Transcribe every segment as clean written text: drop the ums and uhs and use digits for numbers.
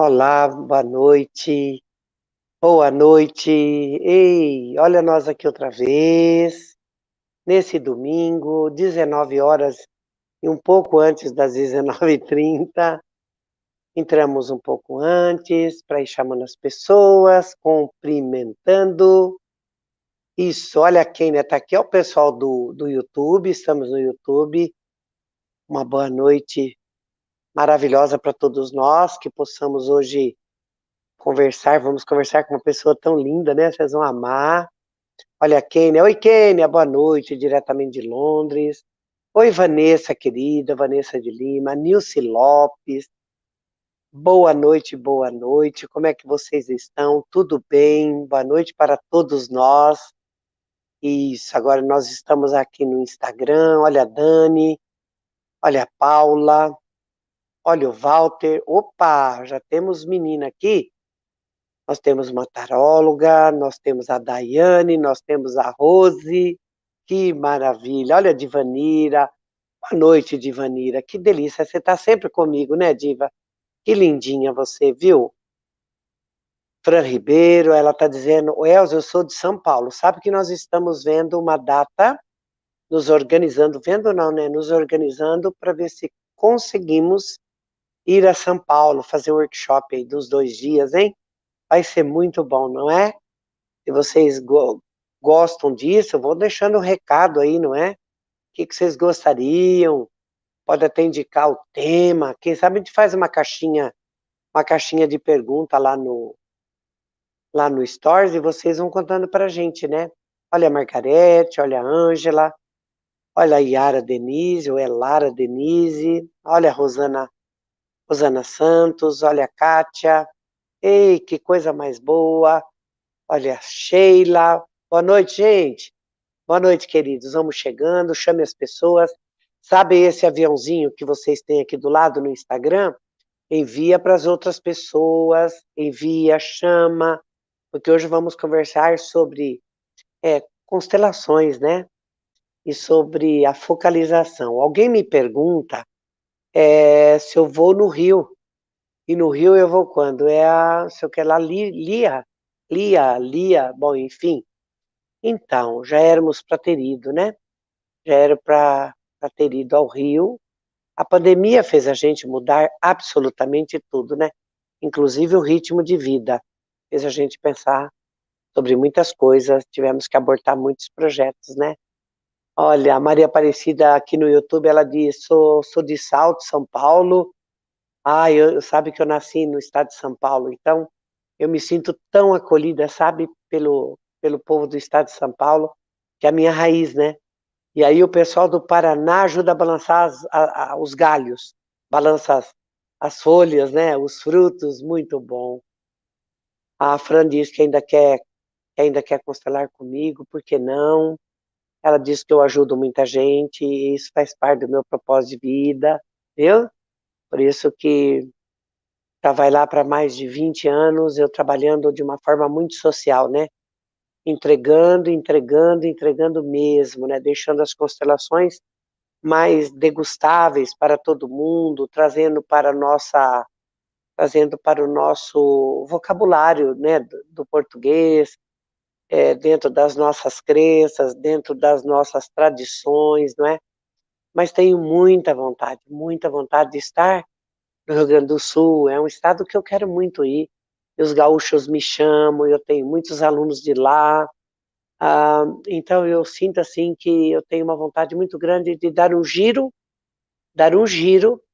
Olá, boa noite. Boa noite. Ei, olha nós aqui outra vez, nesse domingo, 19 horas e um pouco antes das 19h30. Entramos um pouco antes para ir chamando as pessoas, cumprimentando. Isso, olha quem está aqui, é o pessoal do YouTube, estamos no YouTube. Uma boa noite maravilhosa para todos nós, que possamos hoje vamos conversar com uma pessoa tão linda, né? Vocês vão amar. Olha a Kênia. Oi, Kênia, boa noite, diretamente de Londres. Oi, Vanessa, querida, Vanessa de Lima, Nilce Lopes. Boa noite, boa noite. Como é que vocês estão? Tudo bem? Boa noite para todos nós. Isso, agora nós estamos aqui no Instagram. Olha a Dani, olha a Paula, olha o Walter. Opa, já temos menina aqui. Nós temos uma taróloga, nós temos a Daiane, nós temos a Rose. Que maravilha! Olha a Divanira. Boa noite, Divanira. Que delícia. Você está sempre comigo, né, Diva? Que lindinha você, viu? Fran Ribeiro, ela está dizendo, Elza, eu sou de São Paulo. Sabe que nós estamos vendo uma data, nos organizando, vendo não, né? Nos organizando para ver se conseguimos ir a São Paulo, fazer um workshop aí dos 2 dias, hein? Vai ser muito bom, não é? Se vocês gostam disso, eu vou deixando um recado aí, não é? O que vocês gostariam? Pode até indicar o tema. Quem sabe a gente faz uma caixinha de pergunta lá no Stories e vocês vão contando pra gente, né? Olha a Margarete, olha a Ângela, olha a Yara Denise, ou é Lara Denise, olha a Rosana Santos, olha a Kátia. Ei, que coisa mais boa. Olha a Sheila. Boa noite, gente. Boa noite, queridos. Vamos chegando, chame as pessoas. Sabe esse aviãozinho que vocês têm aqui do lado no Instagram? Envia para as outras pessoas, envia, chama, porque hoje vamos conversar sobre constelações, né? E sobre a focalização. Alguém me pergunta se eu vou no Rio. E no Rio eu vou quando? Se eu quero lá, Lia, bom, enfim. Então, já éramos para ter ido, né? Já era para ter ido ao Rio. A pandemia fez a gente mudar absolutamente tudo, né? Inclusive o ritmo de vida. Fez a gente pensar sobre muitas coisas, tivemos que abortar muitos projetos, né? Olha, a Maria Aparecida aqui no YouTube, ela diz, sou de Salto, São Paulo. Ah, sabe que eu nasci no estado de São Paulo, então eu me sinto tão acolhida, sabe, pelo povo do estado de São Paulo, que é a minha raiz, né? E aí o pessoal do Paraná ajuda a balançar os galhos, balança as folhas, né? Os frutos, muito bom. A Fran diz que ainda quer constelar comigo, por que não? Ela diz que eu ajudo muita gente, e isso faz parte do meu propósito de vida, viu? Por isso que já vai lá para mais de 20 anos, eu trabalhando de uma forma muito social, né? Entregando, entregando, entregando mesmo, né? Deixando as constelações mais degustáveis para todo mundo, trazendo para o nosso vocabulário, né, do português, dentro das nossas crenças, dentro das nossas tradições, não é? Mas tenho muita vontade de estar no Rio Grande do Sul, é um estado que eu quero muito ir, e os gaúchos me chamam, eu tenho muitos alunos de lá, então eu sinto assim que eu tenho uma vontade muito grande de dar um giro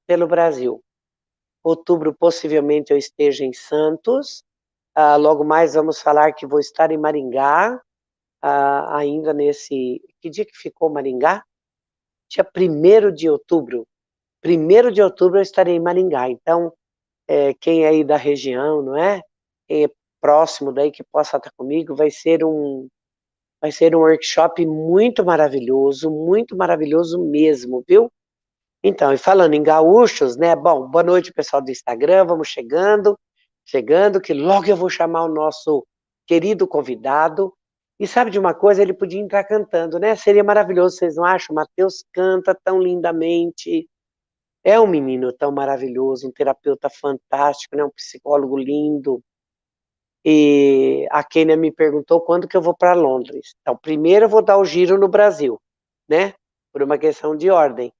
pelo Brasil. Outubro, possivelmente, eu esteja em Santos. Logo mais vamos falar que vou estar em Maringá, ainda nesse... Que dia que ficou Maringá? Dia 1º de outubro. 1º de outubro eu estarei em Maringá. Então, quem é aí da região, não é? Quem é próximo daí que possa estar comigo, vai ser um workshop muito maravilhoso mesmo, viu? Então, e falando em gaúchos, né? Bom, boa noite, pessoal do Instagram, vamos chegando, que logo eu vou chamar o nosso querido convidado. E sabe de uma coisa? Ele podia entrar cantando, né? Seria maravilhoso, vocês não acham? O Matheus canta tão lindamente. É um menino tão maravilhoso, um terapeuta fantástico, né? Um psicólogo lindo. E a Kênia me perguntou quando que eu vou para Londres. Então, primeiro eu vou dar o giro no Brasil, né? Por uma questão de ordem.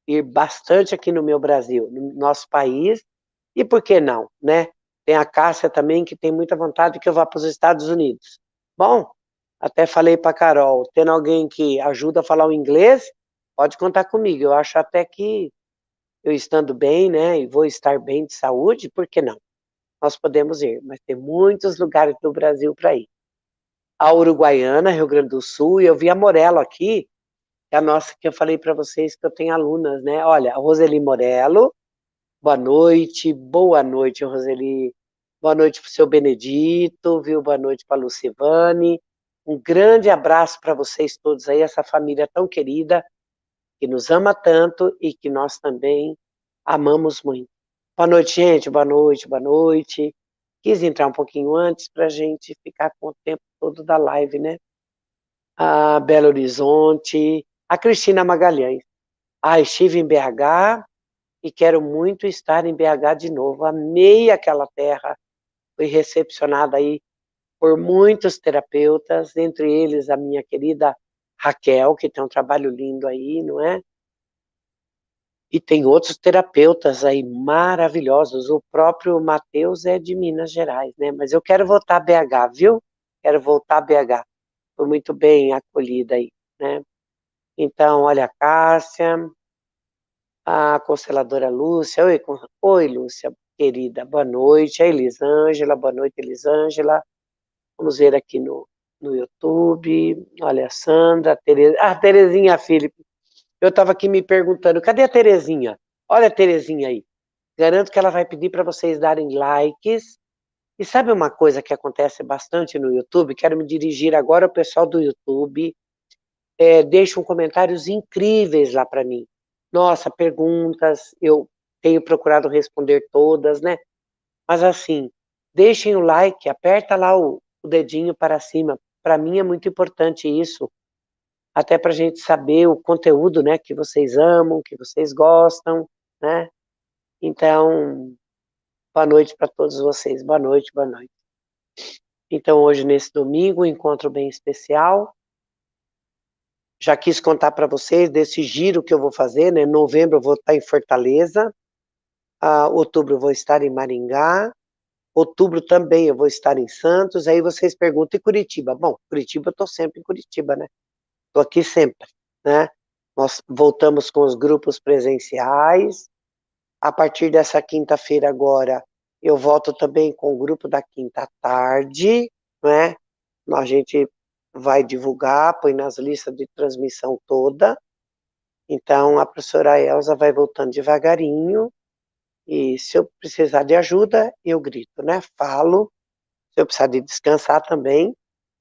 Ir bastante aqui no meu Brasil, no nosso país, e por que não, né? Tem a Cássia também, que tem muita vontade que eu vá para os Estados Unidos. Bom, até falei para a Carol, tendo alguém que ajuda a falar o inglês, pode contar comigo. Eu acho até que eu estando bem, né, e vou estar bem de saúde, por que não? Nós podemos ir, mas tem muitos lugares do Brasil para ir. A Uruguaiana, Rio Grande do Sul, e eu vi a Morelo aqui, que é a nossa, que eu falei para vocês que eu tenho alunas, né? Olha, a Roseli Morelo, boa noite, Roseli. Boa noite para o seu Benedito, viu? Boa noite para a Lucivane. Um grande abraço para vocês todos aí, essa família tão querida, que nos ama tanto e que nós também amamos muito. Boa noite, gente. Boa noite, boa noite. Quis entrar um pouquinho antes para a gente ficar com o tempo todo da live, né? A Belo Horizonte, a Cristina Magalhães. Ah, estive em BH e quero muito estar em BH de novo. Amei aquela terra. Fui recepcionada aí por muitos terapeutas, entre eles a minha querida Raquel, que tem um trabalho lindo aí, não é? E tem outros terapeutas aí maravilhosos. O próprio Matheus é de Minas Gerais, né? Mas eu quero voltar a BH, viu? Quero voltar a BH. Foi muito bem acolhida aí, né? Então, olha a Cássia, a consteladora Lúcia. Oi, Lúcia, querida, boa noite. A Elisângela, boa noite, Elisângela. Vamos ver aqui no YouTube. Olha a Sandra, a Tereza. Ah, Terezinha Felipe. Eu estava aqui me perguntando, cadê a Terezinha? Olha a Terezinha aí. Garanto que ela vai pedir para vocês darem likes. E sabe uma coisa que acontece bastante no YouTube? Quero me dirigir agora ao pessoal do YouTube. Deixam comentários incríveis lá para mim. Nossa, perguntas, eu tenho procurado responder todas, né? Mas assim, deixem o like, aperta lá o dedinho para cima. Para mim é muito importante isso, até para a gente saber o conteúdo, né, que vocês amam, que vocês gostam, né? Então, boa noite para todos vocês. Boa noite, boa noite. Então, hoje, nesse domingo, um encontro bem especial. Já quis contar para vocês desse giro que eu vou fazer, né? Em novembro eu vou estar em Fortaleza, outubro eu vou estar em Maringá, outubro também eu vou estar em Santos. Aí vocês perguntam, e Curitiba? Bom, Curitiba eu estou sempre em Curitiba, né? Estou aqui sempre, né? Nós voltamos com os grupos presenciais. A partir dessa quinta-feira agora, eu volto também com o grupo da quinta tarde, né? A gente vai divulgar, põe nas listas de transmissão toda. Então, a professora Elza vai voltando devagarinho, e se eu precisar de ajuda, eu grito, né? Falo. Se eu precisar de descansar também,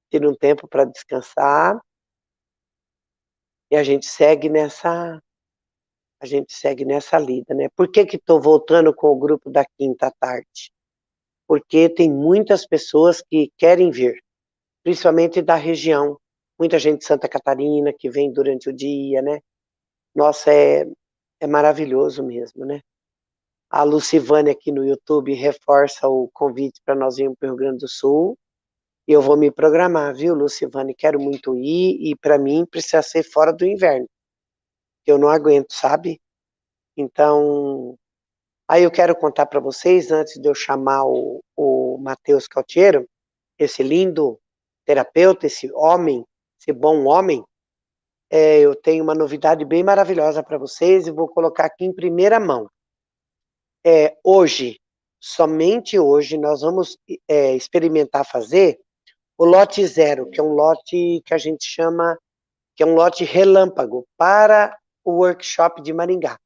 tiro um tempo para descansar, e a gente segue nessa lida, né? Por que que estou voltando com o grupo da quinta tarde? Porque tem muitas pessoas que querem vir, principalmente da região. Muita gente de Santa Catarina que vem durante o dia, né? Nossa, é maravilhoso mesmo, né? A Lucivane aqui no YouTube reforça o convite para nós irmos para o Rio Grande do Sul. E eu vou me programar, viu, Lucivane? Quero muito ir e para mim precisa ser fora do inverno. Eu não aguento, sabe? Então, aí eu quero contar para vocês, antes de eu chamar o Matheus Cautiero, esse lindo terapeuta, esse homem, esse bom homem, eu tenho uma novidade bem maravilhosa para vocês e vou colocar aqui em primeira mão. Hoje, somente hoje, nós vamos experimentar fazer o lote zero, que é um lote que a gente chama, que é um lote relâmpago para o workshop de Maringá.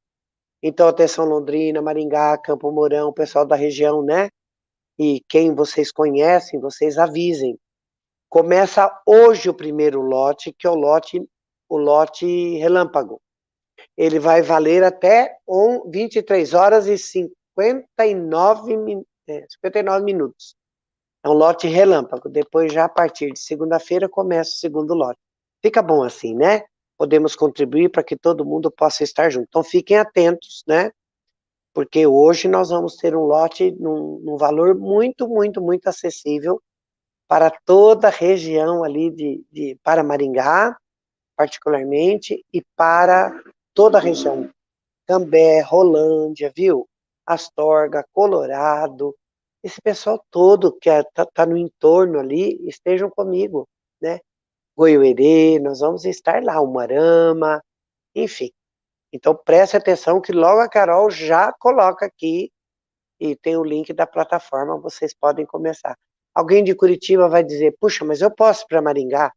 Então, atenção Londrina, Maringá, Campo Mourão, o pessoal da região, né? E quem vocês conhecem, vocês avisem. Começa hoje o primeiro lote, que é o lote relâmpago. Ele vai valer até 23 horas e 59 minutos. É um lote relâmpago. Depois, já a partir de segunda-feira, começa o segundo lote. Fica bom assim, né? podemos contribuir para que todo mundo possa estar junto. Então fiquem atentos, né? Porque hoje nós vamos ter um lote num valor muito, muito, muito acessível para toda a região ali para Maringá, particularmente, e para toda a região. Cambé, Rolândia, viu? Astorga, Colorado, esse pessoal todo que tá no entorno ali, estejam comigo, né? Goiuerê, nós vamos estar lá, Umuarama, enfim. Então preste atenção que logo a Carol já coloca aqui e tem o link da plataforma, vocês podem começar. Alguém de Curitiba vai dizer, puxa, mas eu posso ir para Maringá?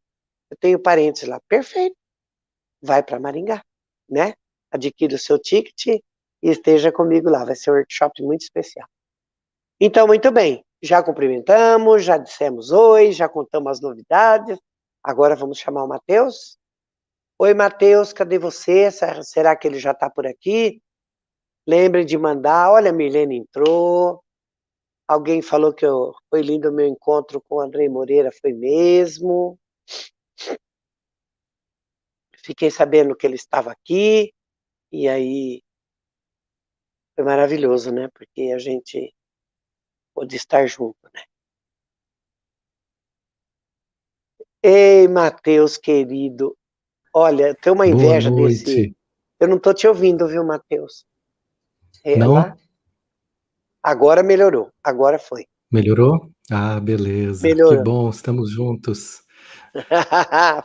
Eu tenho parentes lá. Perfeito, vai para Maringá, né? Adquira o seu ticket e esteja comigo lá, vai ser um workshop muito especial. Então, muito bem, já cumprimentamos, já dissemos oi, já contamos as novidades, agora vamos chamar o Matheus. Oi, Matheus, cadê você? Será que ele já está por aqui? Lembre de mandar, olha, a Milene entrou, alguém falou que foi lindo o meu encontro com o Andrei Moreira, foi mesmo. Fiquei sabendo que ele estava aqui, e aí foi maravilhoso, né? Porque a gente pôde estar junto, né? Ei, Matheus, querido, olha, tem uma Boa inveja desse... noite. Eu não estou te ouvindo, viu, Matheus? Ela... Não? Agora melhorou, agora foi. Melhorou? Ah, beleza. Que Melhorou. bom, estamos juntos.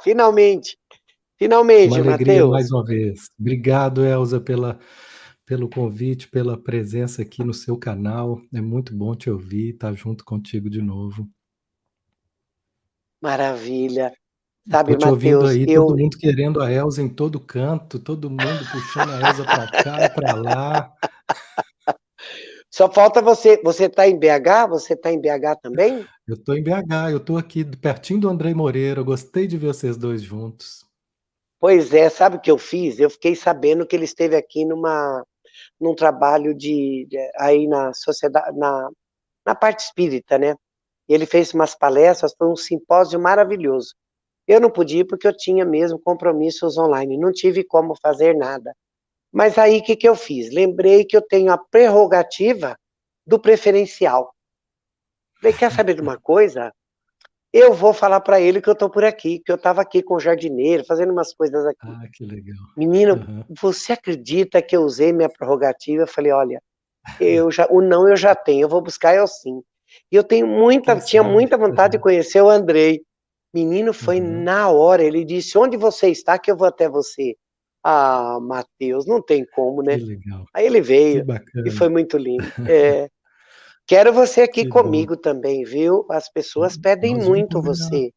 Finalmente, Uma finalmente, alegria Matheus. mais uma vez. Obrigado, Elza, pelo convite, pela presença aqui no seu canal. É muito bom te ouvir, estar junto contigo de novo. Maravilha. Sabe, Estou te ouvindo Matheus, aí, todo mundo querendo a Elza em todo canto, todo mundo puxando a Elza para cá, para lá. só falta você. Você está em BH? Você está em BH também? Eu estou em BH, eu estou aqui pertinho do Andrei Moreira. Eu gostei de ver vocês dois juntos. Pois é, sabe o que eu fiz? Eu fiquei sabendo que ele esteve aqui num trabalho aí na sociedade, na parte espírita, né? E ele fez umas palestras, foi um simpósio maravilhoso. Eu não pude ir porque eu tinha mesmo compromissos online, não tive como fazer nada. Mas aí o que, que eu fiz? Lembrei que eu tenho a prerrogativa do preferencial. Falei, quer saber de uma coisa? Eu vou falar para ele que eu estou por aqui, que eu estava aqui com o jardineiro, fazendo umas coisas aqui. Ah, que legal. Menino, Uhum. você acredita que eu usei minha prerrogativa? Eu falei, olha, o não eu já tenho, eu vou buscar é o sim. E eu Quem tinha sabe? muita vontade de conhecer o Andrei. Menino, foi Uhum. na hora, ele disse, onde você está que eu vou até você? Ah, Matheus, não tem como, Que né? legal. Aí ele Que veio e bacana. foi muito lindo. Quero você aqui Que bom. comigo também, viu? As pessoas pedem Nós vamos muito combinar. você.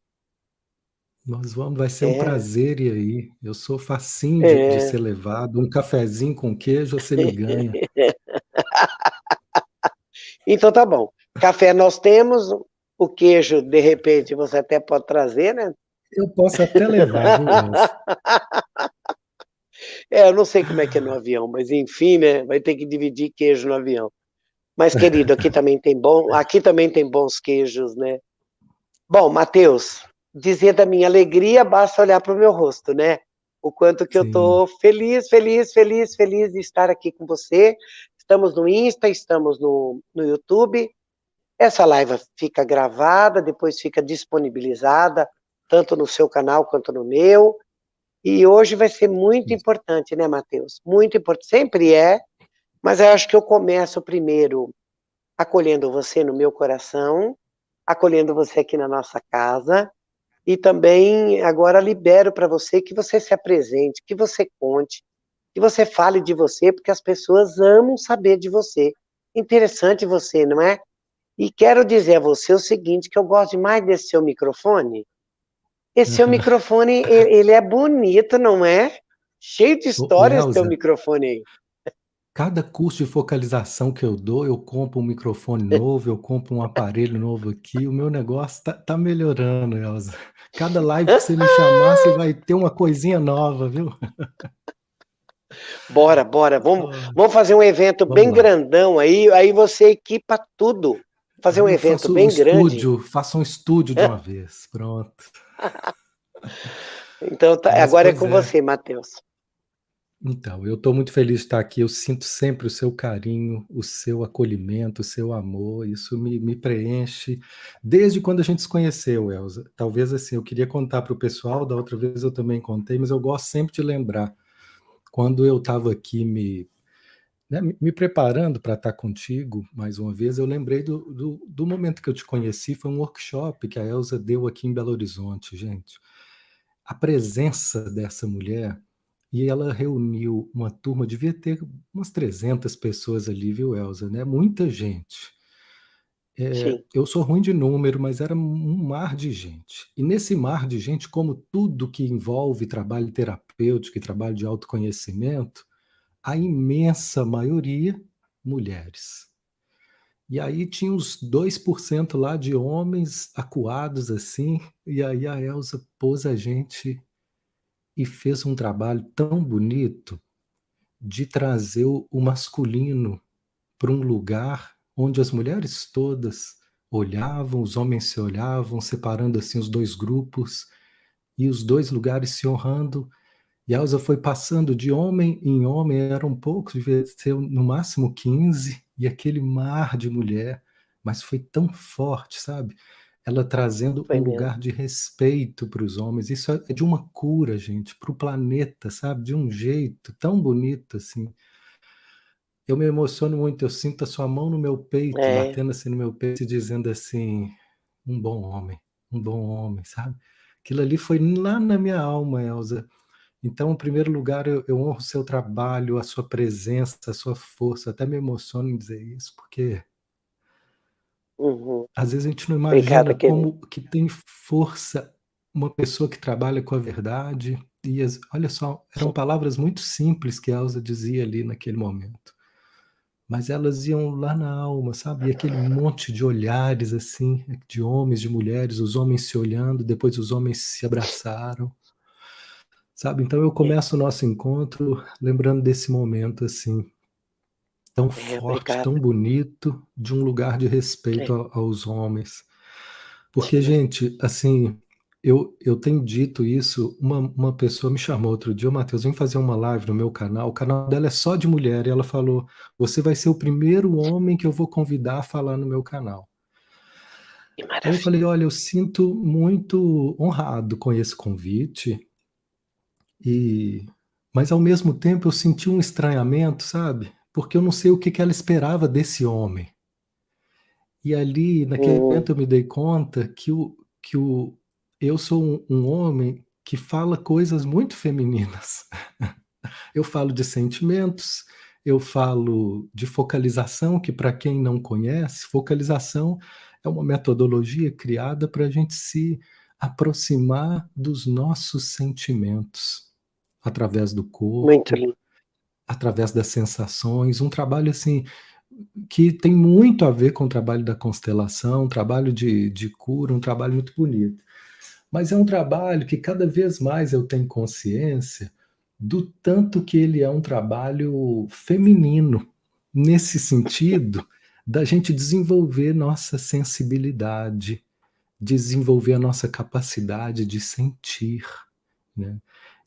Nós vamos, vai ser um É, prazer ir aí. Eu sou facinho de é. ser levado. Um cafezinho com queijo você me ganha. Então tá bom. Café nós temos, o queijo, de repente, você até pode trazer, né? Eu posso até levar, viu, Elza? Eu não sei como é que é no avião, mas enfim, né? Vai ter que dividir queijo no avião. Mas, querido, aqui também tem bons queijos, né? Bom, Matheus, dizer da minha alegria, basta olhar para o meu rosto, né? O quanto que eu Sim, estou feliz, feliz, feliz, feliz de estar aqui com você. Estamos no Insta, estamos no YouTube. Essa live fica gravada, depois fica disponibilizada, tanto no seu canal quanto no meu. E hoje vai ser muito isso. importante, né, Matheus? Muito importante. Sempre é, mas eu acho que eu começo primeiro acolhendo você no meu coração, acolhendo você aqui na nossa casa, e também agora libero para você que você se apresente, que você conte, que você fale de você, porque as pessoas amam saber de você. Interessante você, não é? E quero dizer a você o seguinte, que eu gosto demais desse seu microfone. Esse seu Aham. microfone, ele é bonito, não é? Cheio de Ô, histórias esse seu Elza, microfone aí. cada curso de focalização que eu dou, eu compro um microfone novo, eu compro um aparelho novo aqui. O meu negócio tá melhorando, Elza. Cada live que você me chamar, você vai ter uma coisinha nova, viu? Bora, bora, vamos, Ah, vamos fazer um evento vamos bem lá. grandão aí você equipa tudo. Fazer um Aí eu evento faço o bem grande. estúdio, faço um estúdio de uma vez. Pronto. Então, Mas, agora é pois com é. você, Matheus. Então, eu estou muito feliz de estar aqui. Eu sinto sempre o seu carinho, o seu acolhimento, o seu amor. Isso me preenche desde quando a gente se conheceu, Elza. Talvez assim, eu queria contar para o pessoal, da outra vez eu também contei, mas eu gosto sempre de lembrar. Quando eu estava aqui me preparando para estar contigo mais uma vez, eu lembrei do momento que eu te conheci. Foi um workshop que a Elza deu aqui em Belo Horizonte, gente. A presença dessa mulher, e ela reuniu uma turma, devia ter umas 300 pessoas ali, viu, Elza, né? Muita gente. Sim, Eu sou ruim de número, mas era um mar de gente. E nesse mar de gente, como tudo que envolve trabalho terapêutico e trabalho de autoconhecimento, a imensa maioria, mulheres. E aí tinha uns 2% lá de homens acuados assim, e aí a Elza pôs a gente e fez um trabalho tão bonito de trazer o masculino para um lugar onde as mulheres todas olhavam, os homens se olhavam, separando assim os dois grupos e os dois lugares se honrando. E a Elsa foi passando de homem em homem, eram poucos, devia ser no máximo 15, e aquele mar de mulher, mas foi tão forte, sabe? Ela trazendo foi um mesmo. lugar de respeito para os homens. Isso é de uma cura, gente, para o planeta, sabe? De um jeito tão bonito assim. Eu me emociono muito, eu sinto a sua mão no meu peito, É, batendo assim no meu peito e dizendo assim: um bom homem, sabe? Aquilo ali foi lá na minha alma, Elsa. Então, em primeiro lugar, eu honro o seu trabalho, a sua presença, a sua força. Até me emociono em dizer isso, porque uhum. às vezes a gente não Obrigada, imagina querido. como que tem força uma pessoa que trabalha com a verdade. E olha só, eram Sim, palavras muito simples que a Elsa dizia ali naquele momento. Mas elas iam lá na alma, sabe? E aquele monte de olhares assim, de homens, de mulheres, os homens se olhando, depois os homens se abraçaram, sabe? Então eu começo o nosso encontro lembrando desse momento assim, tão forte, obrigada. tão bonito, de um lugar de É, respeito aos homens. Porque, sim. gente, assim, eu tenho dito isso, uma pessoa me chamou outro dia: "Ô, Matheus, vem fazer uma live no meu canal", o canal dela é só de mulher, e ela falou: "Você vai ser o primeiro homem que eu vou convidar a falar no meu canal". Que Aí eu falei: maravilha. "Olha, eu sinto muito honrado com esse convite, e mas ao mesmo tempo eu senti um estranhamento, sabe, porque eu não sei o que que ela esperava desse homem". E ali, naquele Hum, momento, eu me dei conta que eu sou um homem que fala coisas muito femininas. Eu falo de sentimentos, eu falo de focalização, que para quem não conhece, focalização é uma metodologia criada para a gente se aproximar dos nossos sentimentos, através do muito corpo, lindo. através das sensações, um trabalho assim que tem muito a ver com o trabalho da constelação, um trabalho de cura, um trabalho muito bonito. Mas é um trabalho que cada vez mais eu tenho consciência do tanto que ele é um trabalho feminino, nesse sentido da gente desenvolver nossa sensibilidade, desenvolver a nossa capacidade de sentir, né?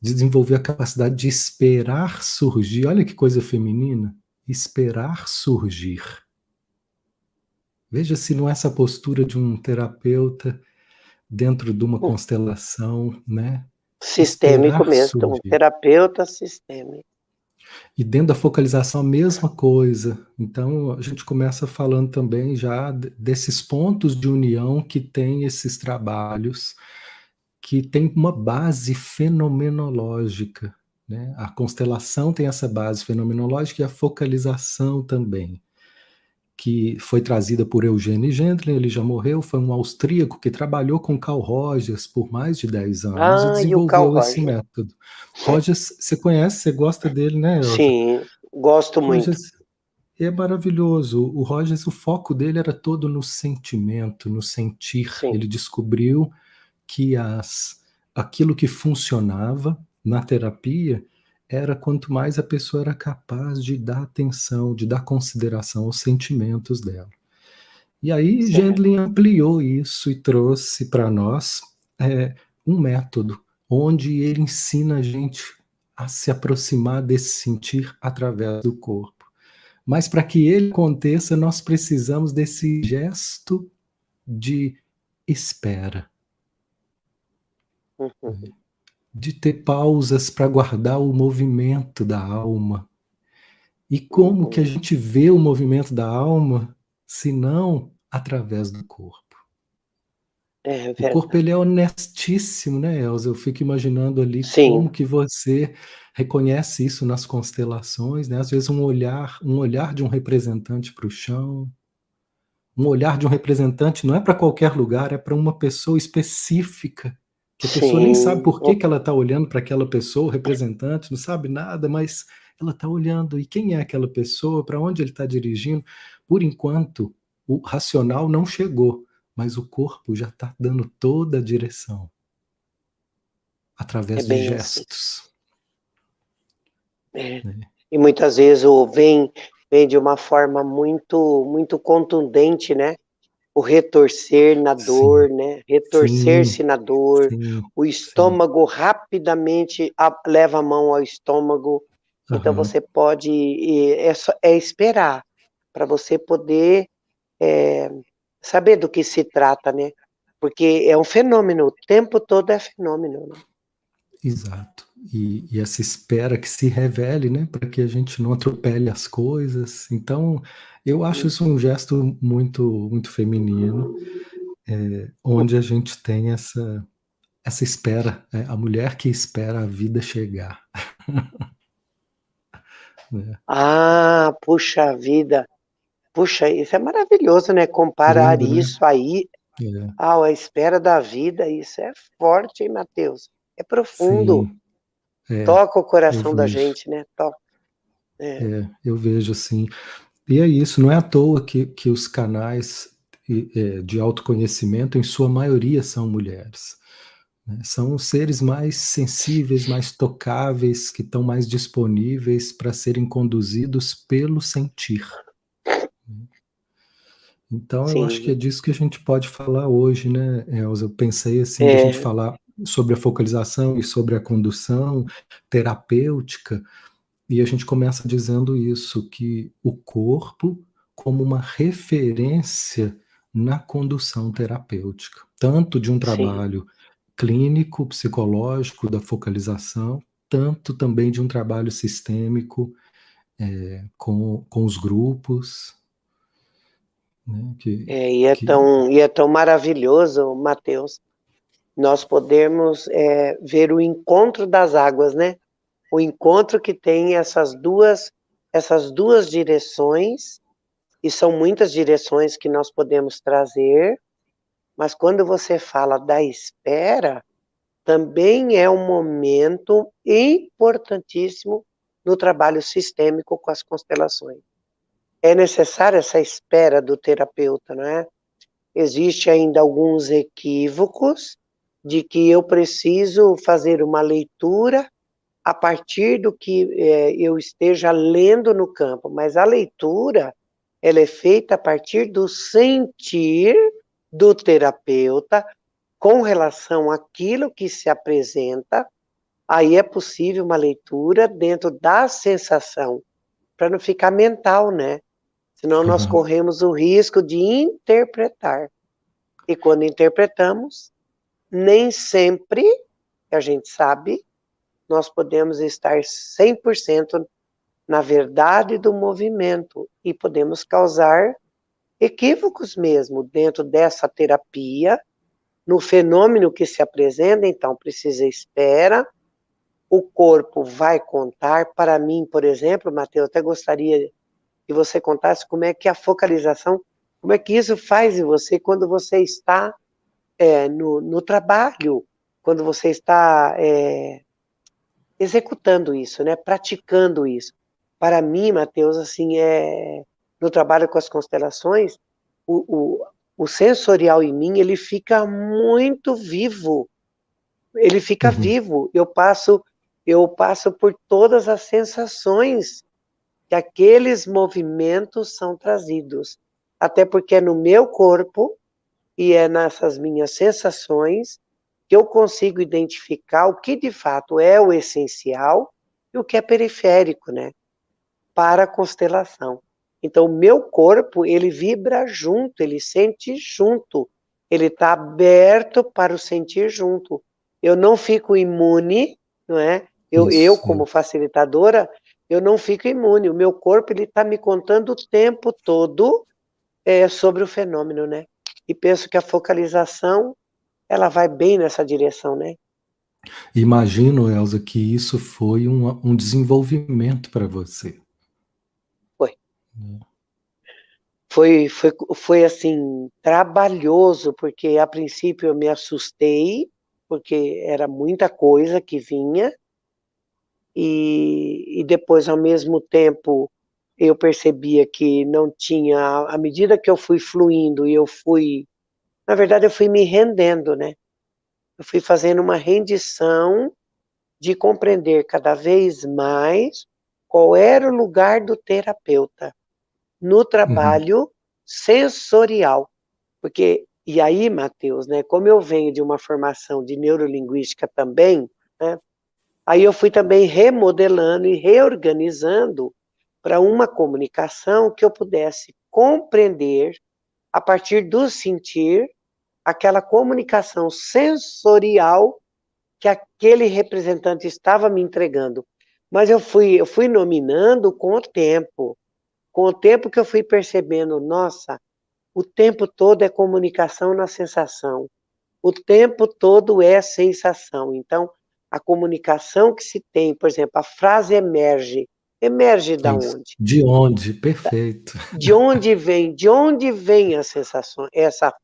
Desenvolver a capacidade de esperar surgir. Olha que coisa feminina, esperar surgir. Veja se não é essa postura de um terapeuta dentro de uma constelação, né? Sistêmico Esperar mesmo, um surgir. terapeuta sistêmico. E dentro da focalização, a mesma coisa. Então, a gente começa falando também já desses pontos de união que tem esses trabalhos, que tem uma base fenomenológica, né? A constelação tem essa base fenomenológica e a focalização também, que foi trazida por Eugene Gendlin, ele já morreu, foi um austríaco que trabalhou com Carl Rogers por mais de 10 anos e Ah, e o Carl desenvolveu esse Rogers. método. Rogers, você conhece, você gosta dele, né, Elza? Sim, gosto muito. Rogers é maravilhoso. O Rogers, o foco dele era todo no sentimento, no sentir. Sim, Ele descobriu que aquilo que funcionava na terapia era quanto mais a pessoa era capaz de dar atenção, de dar consideração aos sentimentos dela. E aí certo. Gendlin ampliou isso e trouxe para nós um método onde ele ensina a gente a se aproximar desse sentir através do corpo. Mas para que ele aconteça, nós precisamos desse gesto de espera, Uhum. de ter pausas para guardar o movimento da alma. E como que a Uhum. gente vê o movimento da alma, se não através do corpo? É O corpo verdade. ele é honestíssimo, né, Elza? Eu fico imaginando ali como Sim, que você reconhece isso nas constelações, né? Às vezes um olhar de um representante para o chão, um olhar de um representante não é para qualquer lugar, é para uma pessoa específica, que a pessoa nem sabe sim. por que que ela está olhando para aquela pessoa, o representante, não sabe nada, mas ela está olhando. E quem é aquela pessoa? Para onde ele está dirigindo? Por enquanto, o racional não chegou, mas o corpo já está dando toda a direção, É através de bem assim. gestos. É. Né? E muitas vezes vem de uma forma muito contundente, né? O retorcer na dor, Sim, né? sim, Retorcer-se na dor, sim, o sim. estômago rapidamente leva a mão ao estômago. Então Aham, você pode é esperar para você poder é, saber do que se trata, né? Porque é um fenômeno, o tempo todo é fenômeno, né? exato. E essa espera que se revele, né, para que a gente não atropele as coisas. Então, eu acho isso um gesto muito feminino, onde a gente tem essa espera, a mulher que espera a vida chegar, né. Ah, puxa vida. Puxa, isso é maravilhoso, né? Comparar Lindo, né? isso aí É, à espera da vida, isso é forte, hein, Matheus? É profundo. sim, é, Toca o eu coração da vejo, gente, né? Toca. É, eu vejo assim. E é isso, não é à toa que os canais de autoconhecimento, em sua maioria, são mulheres. Né? São os seres mais sensíveis, mais tocáveis, que estão mais disponíveis para serem conduzidos pelo sentir. Então, eu acho que é sim. disso que a gente pode falar hoje, né, Elza? Eu pensei assim, da gente É, falar sobre a focalização e sobre a condução terapêutica, e a gente começa dizendo isso, que o corpo como uma referência na condução terapêutica, tanto de um sim. trabalho clínico, psicológico, da focalização, tanto também de um trabalho sistêmico com os grupos, né, É, que e é tão maravilhoso, Matheus, nós podemos ver o encontro das águas, né? O encontro que tem essas duas direções, e são muitas direções que nós podemos trazer, mas quando você fala da espera, também é um momento importantíssimo no trabalho sistêmico com as constelações. É necessária essa espera do terapeuta, não é? Existe ainda alguns equívocos de que eu preciso fazer uma leitura a partir do que eu esteja lendo no campo, mas a leitura ela é feita a partir do sentir do terapeuta com relação àquilo que se apresenta. Aí é possível uma leitura dentro da sensação, para não ficar mental, né? Senão nós aham, corremos o risco de interpretar. E quando interpretamos, nem sempre, a gente sabe, nós podemos estar 100% na verdade do movimento e podemos causar equívocos mesmo dentro dessa terapia, no fenômeno que se apresenta, então precisa espera, o corpo vai contar. Para mim, por exemplo, Matheus, até gostaria que você contasse como é que a focalização, como é que isso faz em você quando você está no trabalho, quando você está executando isso, né? Praticando isso. Para mim, Matheus, assim, no trabalho com as constelações, o, o, o sensorial em mim, ele fica muito vivo. Ele fica uhum, vivo. Eu passo por todas as sensações que aqueles movimentos são trazidos. Até porque é no meu corpo e é nessas minhas sensações que eu consigo identificar o que de fato é o essencial e o que é periférico, né, para a constelação. Então, o meu corpo, ele vibra junto, ele sente junto, ele está aberto para o sentir junto. Eu não fico imune, não é? Eu Isso. como facilitadora, eu não fico imune. O meu corpo, ele está me contando o tempo todo sobre o fenômeno, né? E penso que a focalização, ela vai bem nessa direção, né? Imagino, Elza, que isso foi um desenvolvimento para você. Foi. Né? Foi assim, trabalhoso, porque a princípio eu me assustei, porque era muita coisa que vinha, e depois, ao mesmo tempo, eu percebia que não tinha, à medida que eu fui fluindo e na verdade, eu fui me rendendo, né? Eu fui fazendo uma rendição de compreender cada vez mais qual era o lugar do terapeuta no Uhum. trabalho sensorial. Porque, e aí, Matheus, né, como eu venho de uma formação de neurolinguística também, né, aí eu fui também remodelando e reorganizando para uma comunicação que eu pudesse compreender, a partir do sentir, aquela comunicação sensorial que aquele representante estava me entregando. Mas eu fui nominando com o tempo que eu fui percebendo, nossa, o tempo todo é comunicação na sensação. O tempo todo é sensação. Então, a comunicação que se tem, por exemplo, a frase emerge. Emerge da Isso. onde? De onde? Perfeito. De onde vem? De onde vem a sensação?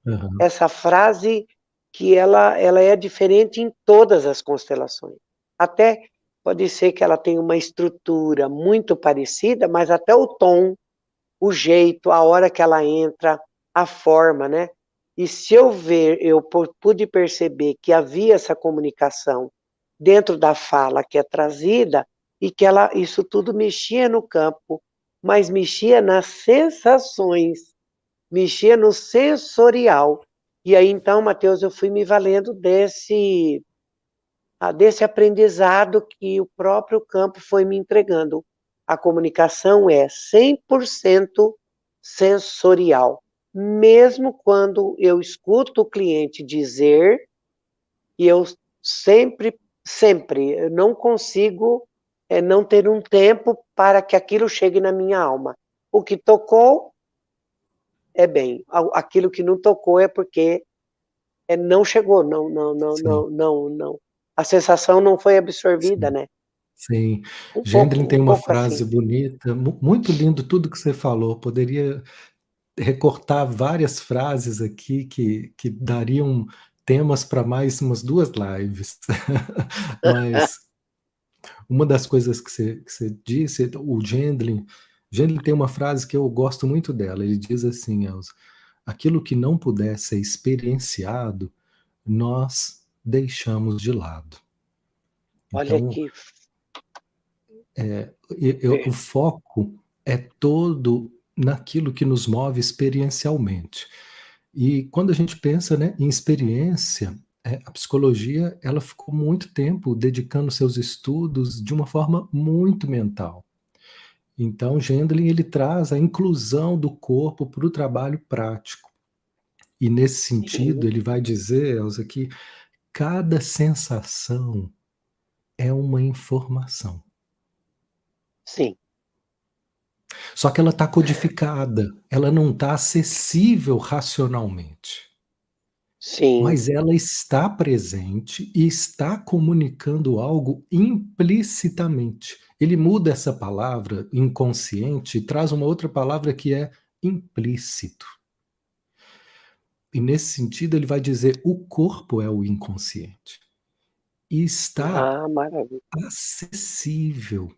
Uhum. Essa frase que ela é diferente em todas as constelações. Até pode ser que ela tenha uma estrutura muito parecida, mas até o tom, o jeito, a hora que ela entra, a forma, né? E se eu pude perceber que havia essa comunicação dentro da fala que é trazida e que isso tudo mexia no campo, mas mexia nas sensações, mexia no sensorial. E aí então, Matheus, eu fui me valendo desse aprendizado que o próprio campo foi me entregando. A comunicação é 100% sensorial. Mesmo quando eu escuto o cliente dizer, e eu sempre, eu não consigo não ter um tempo para que aquilo chegue na minha alma. O que tocou é bem, aquilo que não tocou é porque não chegou, não, não, não, Sim, não, não, não. A sensação não foi absorvida, sim, né? sim. Um Gendlin tem uma pouco frase assim. bonita, muito lindo tudo que você falou. Poderia recortar várias frases aqui que dariam temas para mais umas 2 lives. Mas uma das coisas que você disse, o Gendlin tem uma frase que eu gosto muito dela. Ele diz assim, Elza: aquilo que não puder ser experienciado, nós deixamos de lado. Olha Então, que o foco é todo naquilo que nos move experiencialmente. E quando a gente pensa, né, em experiência, a psicologia ela ficou muito tempo dedicando seus estudos de uma forma muito mental. Então, Gendlin ele traz a inclusão do corpo para o trabalho prático. E nesse sentido, sim, ele vai dizer, Elza, que cada sensação é uma informação. sim, Só que ela está codificada, ela não está acessível racionalmente. sim. Mas ela está presente e está comunicando algo implicitamente. Ele muda essa palavra inconsciente e traz uma outra palavra que é implícito. E nesse sentido, ele vai dizer: o corpo é o inconsciente. E está Ah, maravilha. acessível.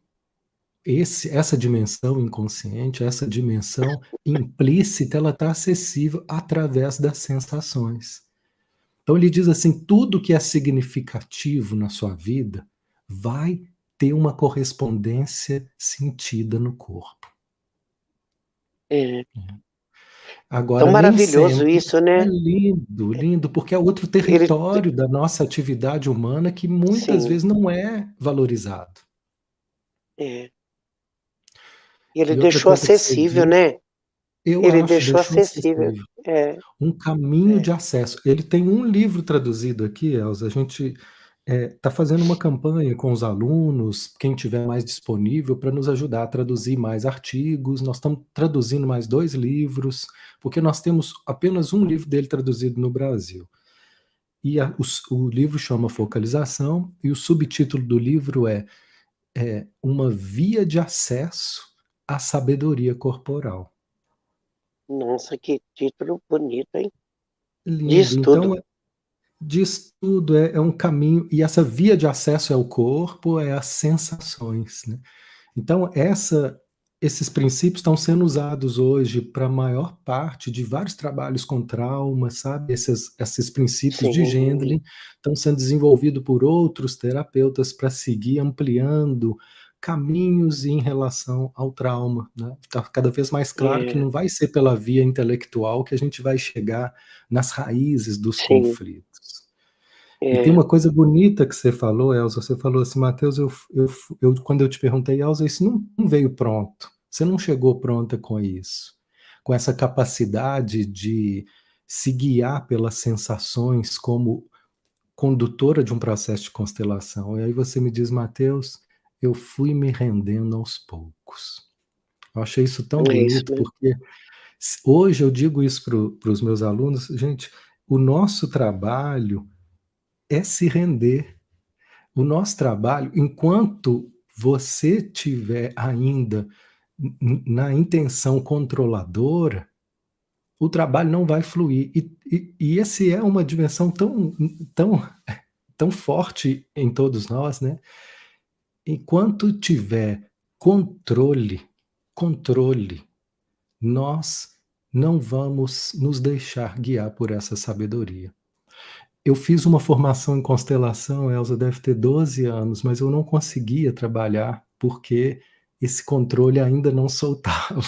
Essa dimensão inconsciente, essa dimensão implícita, ela está acessível através das sensações. Então ele diz assim: tudo que é significativo na sua vida vai ter uma correspondência sentida no corpo. É, Tão Agora, nem maravilhoso sempre isso, é né? lindo, lindo, porque é outro Ele, território da nossa atividade humana que muitas sim, vezes não é valorizado. é. Ele E outra deixou coisa que você acessível, disse, né? eu Ele acho, deixou deixou acessível. acessível. É, Um caminho é. de acesso. Ele tem um livro traduzido aqui, Elza, a gente está fazendo uma campanha com os alunos, quem tiver mais disponível, para nos ajudar a traduzir mais artigos. Nós estamos traduzindo mais 2 livros, porque nós temos apenas um livro dele traduzido no Brasil. E o livro chama Focalização, e o subtítulo do livro é Uma Via de Acesso à Sabedoria Corporal. Nossa, que título bonito, hein? Lindo. Diz tudo. Então, diz tudo, é um caminho, e essa via de acesso é o corpo, é as sensações, né? Então, esses princípios estão sendo usados hoje para a maior parte de vários trabalhos com trauma, sabe? Esses princípios de Sim, Gendlin estão sendo desenvolvidos por outros terapeutas para seguir ampliando caminhos em relação ao trauma, né? Está cada vez mais claro que é, não vai ser pela via intelectual que a gente vai chegar nas raízes dos sim, conflitos. E tem é, uma coisa bonita que você falou, Elza, você falou assim: Mateus, quando eu te perguntei, Elza, isso não veio pronto, você não chegou pronta com isso, com essa capacidade de se guiar pelas sensações como condutora de um processo de constelação. E aí você me diz: Mateus, eu fui me rendendo aos poucos. Eu achei isso tão é isso bonito, mesmo. porque hoje eu digo isso para os meus alunos: gente, o nosso trabalho é se render. O nosso trabalho, enquanto você tiver ainda na intenção controladora, o trabalho não vai fluir. E esse é uma dimensão tão forte em todos nós, né? Enquanto tiver controle, nós não vamos nos deixar guiar por essa sabedoria. Eu fiz uma formação em constelação, Elza, deve ter 12 anos, mas eu não conseguia trabalhar porque esse controle ainda não soltava.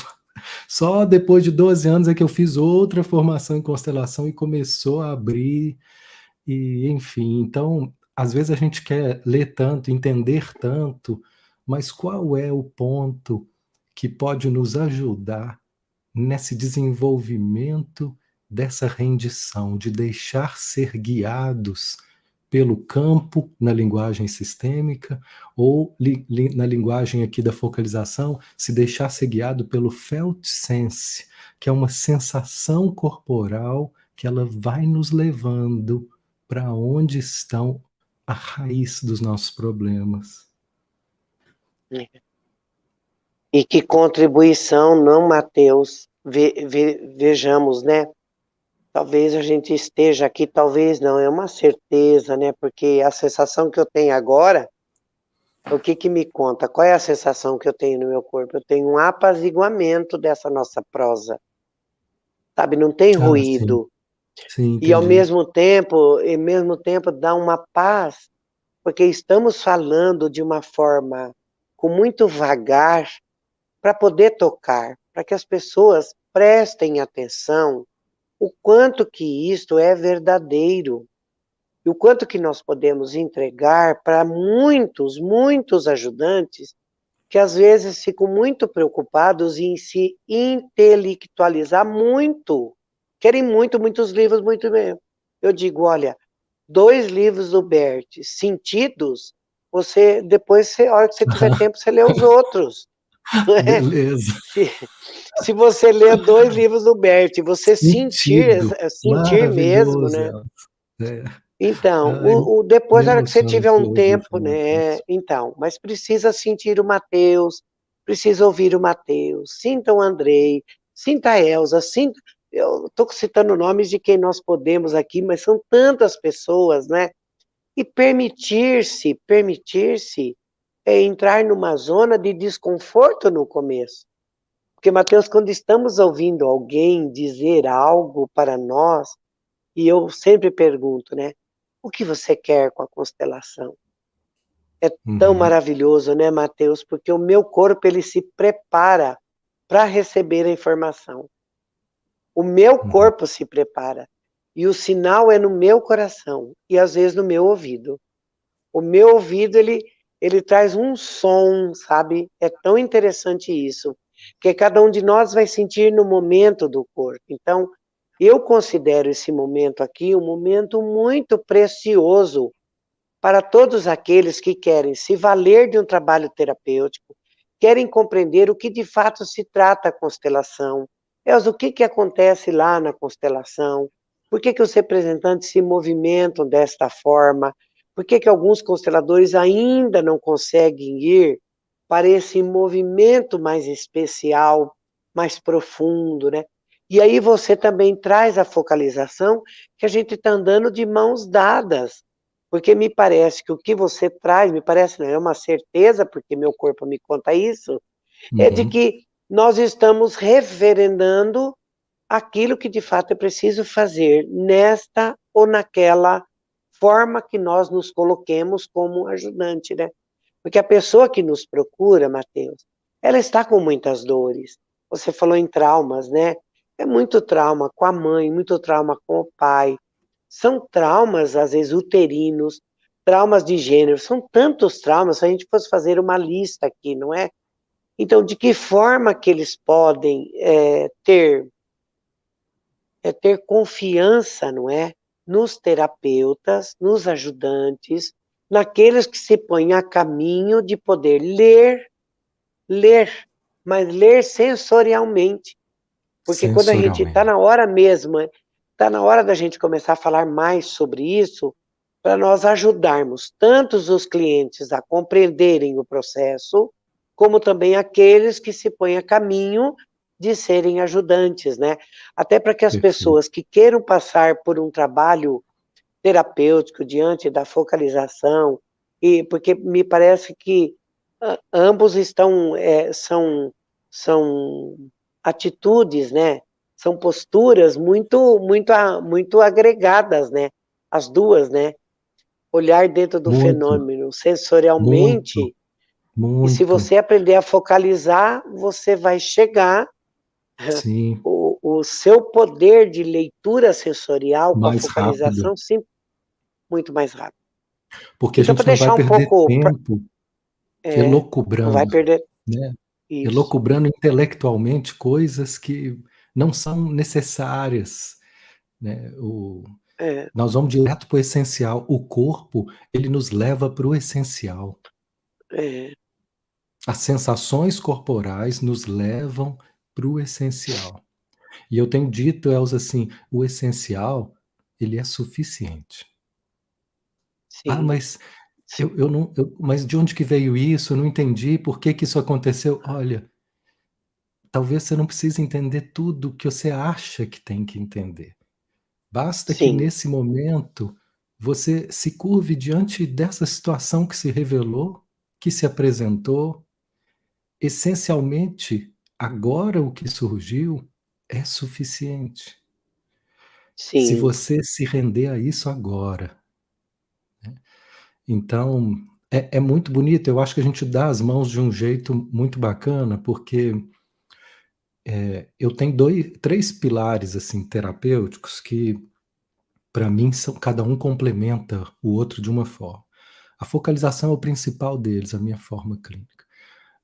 Só depois de 12 anos é que eu fiz outra formação em constelação e começou a abrir, e enfim. Então, às vezes a gente quer ler tanto, entender tanto, mas qual é o ponto que pode nos ajudar nesse desenvolvimento dessa rendição, de deixar ser guiados pelo campo na linguagem sistêmica, ou na linguagem aqui da focalização, se deixar ser guiado pelo felt sense, que é uma sensação corporal que ela vai nos levando para onde estão a raiz dos nossos problemas. É. E que contribuição, não, Mateus? Vejamos, né? Talvez a gente esteja aqui, talvez não, é uma certeza, né? Porque a sensação que eu tenho agora, o que que me conta? Qual é a sensação que eu tenho no meu corpo? Eu tenho um apaziguamento dessa nossa prosa, sabe? Não tem Ah, sim, ruído. sim, E entendi. ao mesmo tempo dá uma paz, porque estamos falando de uma forma com muito vagar para poder tocar, para que as pessoas prestem atenção o quanto que isto é verdadeiro e o quanto que nós podemos entregar para muitos, muitos ajudantes que às vezes ficam muito preocupados em se intelectualizar muito, querem muito, muitos livros, muito mesmo. Eu digo, olha, 2 livros do Bert, sentidos, você depois, a hora que você tiver tempo, você lê os outros. Não é? Beleza. Se, se você ler 2 livros do Bert, você Sentido. sentir mesmo, Maravilhoso, né? Elza. É. Então, Ai, me depois, na hora que você emociona tiver aqui um ouvir tempo, falar né? disso. Então, mas precisa sentir o Mateus, precisa ouvir o Mateus, sinta o Andrei, sinta a Elza, sinta. Eu estou citando nomes de quem nós podemos aqui, mas são tantas pessoas, né? E permitir-se é entrar numa zona de desconforto no começo. Porque, Mateus, quando estamos ouvindo alguém dizer algo para nós, e eu sempre pergunto, né? O que você quer com a constelação? É tão Uhum. maravilhoso, né, Mateus? Porque o meu corpo ele se prepara para receber a informação. O meu Uhum. corpo se prepara. E o sinal é no meu coração e às vezes no meu ouvido. O meu ouvido, ele traz um som, sabe? É tão interessante isso, que cada um de nós vai sentir no momento do corpo. Então, eu considero esse momento aqui um momento muito precioso para todos aqueles que querem se valer de um trabalho terapêutico, querem compreender o que de fato se trata a constelação. Elza, o que, que acontece lá na constelação? Por que, que os representantes se movimentam desta forma? Por que, que alguns consteladores ainda não conseguem ir para esse movimento mais especial, mais profundo, né? E aí você também traz a focalização que a gente está andando de mãos dadas, porque me parece que o que você traz, me parece, não é uma certeza, porque meu corpo me conta isso, é de Uhum. que nós estamos referendando aquilo que de fato é preciso fazer nesta ou naquela forma que nós nos coloquemos como ajudante, né? Porque a pessoa que nos procura, Matheus, ela está com muitas dores. Você falou em traumas, né? É muito trauma com a mãe, muito trauma com o pai. São traumas, às vezes, uterinos, traumas de gênero. São tantos traumas, se a gente fosse fazer uma lista aqui, não é? Então, de que forma que eles podem ter confiança, não é? Nos terapeutas, nos ajudantes, naqueles que se põem a caminho de poder ler, mas ler sensorialmente. Porque quando a gente está Sensorialmente. na hora mesmo, está na hora da gente começar a falar mais sobre isso, para nós ajudarmos tanto os clientes a compreenderem o processo, como também aqueles que se põem a caminho de serem ajudantes, né? Até para que as Perfeito. pessoas que queiram passar por um trabalho terapêutico diante da focalização, e porque me parece que ambos são atitudes, né? São posturas muito agregadas, né? As duas, né? Olhar dentro do Muito, fenômeno muito, sensorialmente, e se muito. você aprender a focalizar, você vai chegar Sim, o seu poder de leitura sensorial com a mais rápido. focalização sim, muito mais rápido. Porque a Então, para gente não vai deixar um perder pouco, tempo não vai elocubrando, perder né? isso. Elocubrando intelectualmente coisas que não são necessárias, né? É, Nós vamos direto para o essencial. O corpo, ele nos leva para o essencial. é, As sensações corporais nos levam para o essencial. E eu tenho dito, Elza, assim, o essencial, ele é suficiente. Ah, sim, mas eu não, mas de onde que veio isso? Eu não entendi. Por que que isso aconteceu? Olha, talvez você não precise entender tudo o que você acha que tem que entender. Basta que sim, nesse momento você se curve diante dessa situação que se revelou, que se apresentou. Essencialmente, agora o que surgiu é suficiente. Se sim, você se render a isso agora. Então, é muito bonito. Eu acho que a gente dá as mãos de um jeito muito bacana, porque eu tenho três pilares assim terapêuticos que, para mim, são cada um complementa o outro de uma forma. A focalização é o principal deles, a minha forma clínica.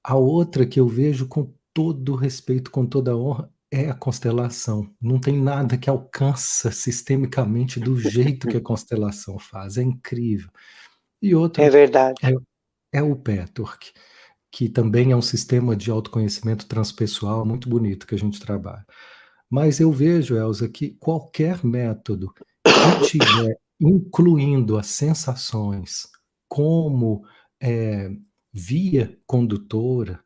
A outra que eu vejo com todo respeito, com toda honra, é a constelação. Não tem nada que alcança sistemicamente do jeito que a constelação faz. É incrível. E é outro verdade. é, é o Petwork, que também é um sistema de autoconhecimento transpessoal muito bonito que a gente trabalha. Mas eu vejo, Elza, que qualquer método que tiver incluindo as sensações como é, via condutora,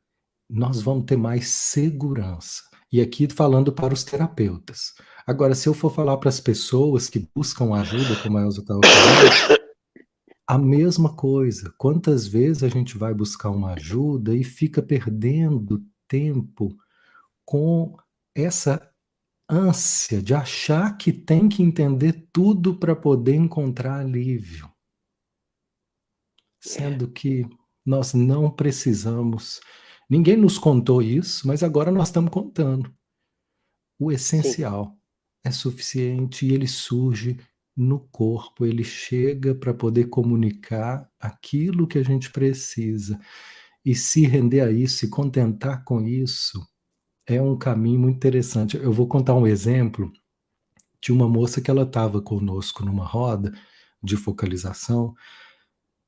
nós vamos ter mais segurança. E aqui falando para os terapeutas. Agora, se eu for falar para as pessoas que buscam ajuda, como a Elza estava falando, a mesma coisa. Quantas vezes a gente vai buscar uma ajuda e fica perdendo tempo com essa ânsia de achar que tem que entender tudo para poder encontrar alívio, É, sendo que nós não precisamos. Ninguém nos contou isso, mas agora nós estamos contando. O sim. essencial é suficiente e ele surge no corpo, ele chega para poder comunicar aquilo que a gente precisa. E se render a isso, se contentar com isso, é um caminho muito interessante. Eu vou contar um exemplo de uma moça que ela estava conosco numa roda de focalização,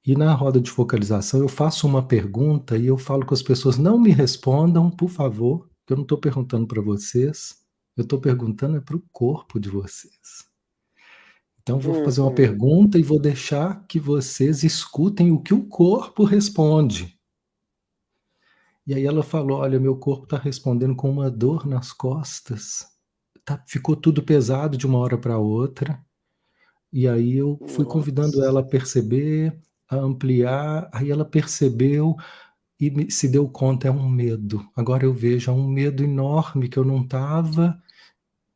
e na roda de focalização eu faço uma pergunta e eu falo com as pessoas, não me respondam, por favor, que eu não estou perguntando para vocês, eu estou perguntando é para o corpo de vocês. Então vou fazer uma Uhum, pergunta e vou deixar que vocês escutem o que o corpo responde. E aí ela falou, olha, meu corpo está respondendo com uma dor nas costas, ficou tudo pesado de uma hora para outra. E aí eu fui convidando nossa, ela a perceber, a ampliar, aí ela percebeu e se deu conta, é um medo. Agora eu vejo, é um medo enorme que eu não estava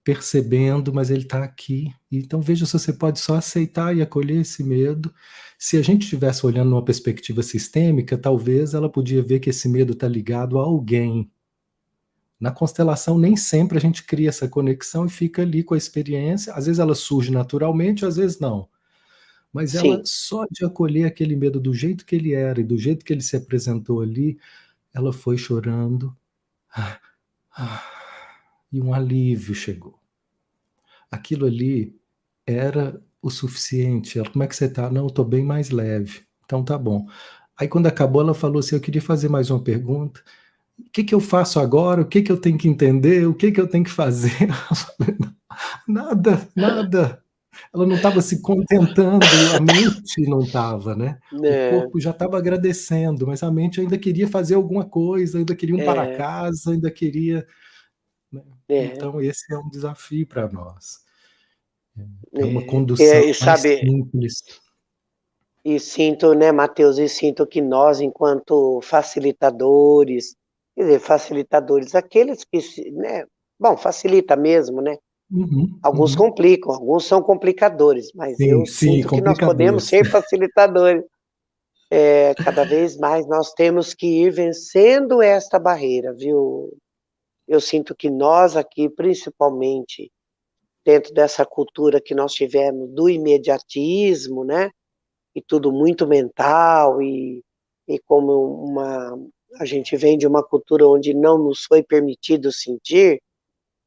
percebendo, mas ele está aqui. Então veja se você pode só aceitar e acolher esse medo. Se a gente estivesse olhando numa perspectiva sistêmica, talvez ela podia ver que esse medo está ligado a alguém. Na constelação, nem sempre a gente cria essa conexão e fica ali com a experiência. Às vezes ela surge naturalmente, às vezes não. Mas ela, sim. só de acolher aquele medo do jeito que ele era e do jeito que ele se apresentou ali, ela foi chorando. E um alívio chegou. Aquilo ali era o suficiente. Ela, como é que você tá? Não, eu tô bem mais leve. Então tá bom. Aí quando acabou, ela falou assim: eu queria fazer mais uma pergunta. O que que eu faço agora? O que que eu tenho que entender? O que que eu tenho que fazer? Eu falei, nada, nada. Ela não estava se contentando, a mente não estava, né? O Né, corpo já estava agradecendo, mas a mente ainda queria fazer alguma coisa, ainda queria um para é, casa, ainda queria, né? é, Então esse é um desafio para nós. É uma é. condução E mais sabe, simples. e sinto, né, Matheus, e sinto que nós, enquanto facilitadores, quer dizer, facilitadores, aqueles que, né, bom, facilita mesmo, né? Uhum, Alguns uhum. complicam, alguns são complicadores, mas eu Sim, sim, sinto que nós podemos complicadores. ser facilitadores. É, cada vez mais nós temos que ir vencendo esta barreira, viu? Eu sinto que nós aqui, principalmente dentro dessa cultura que nós tivemos do imediatismo, né? E tudo muito mental e como a gente vem de uma cultura onde não nos foi permitido sentir,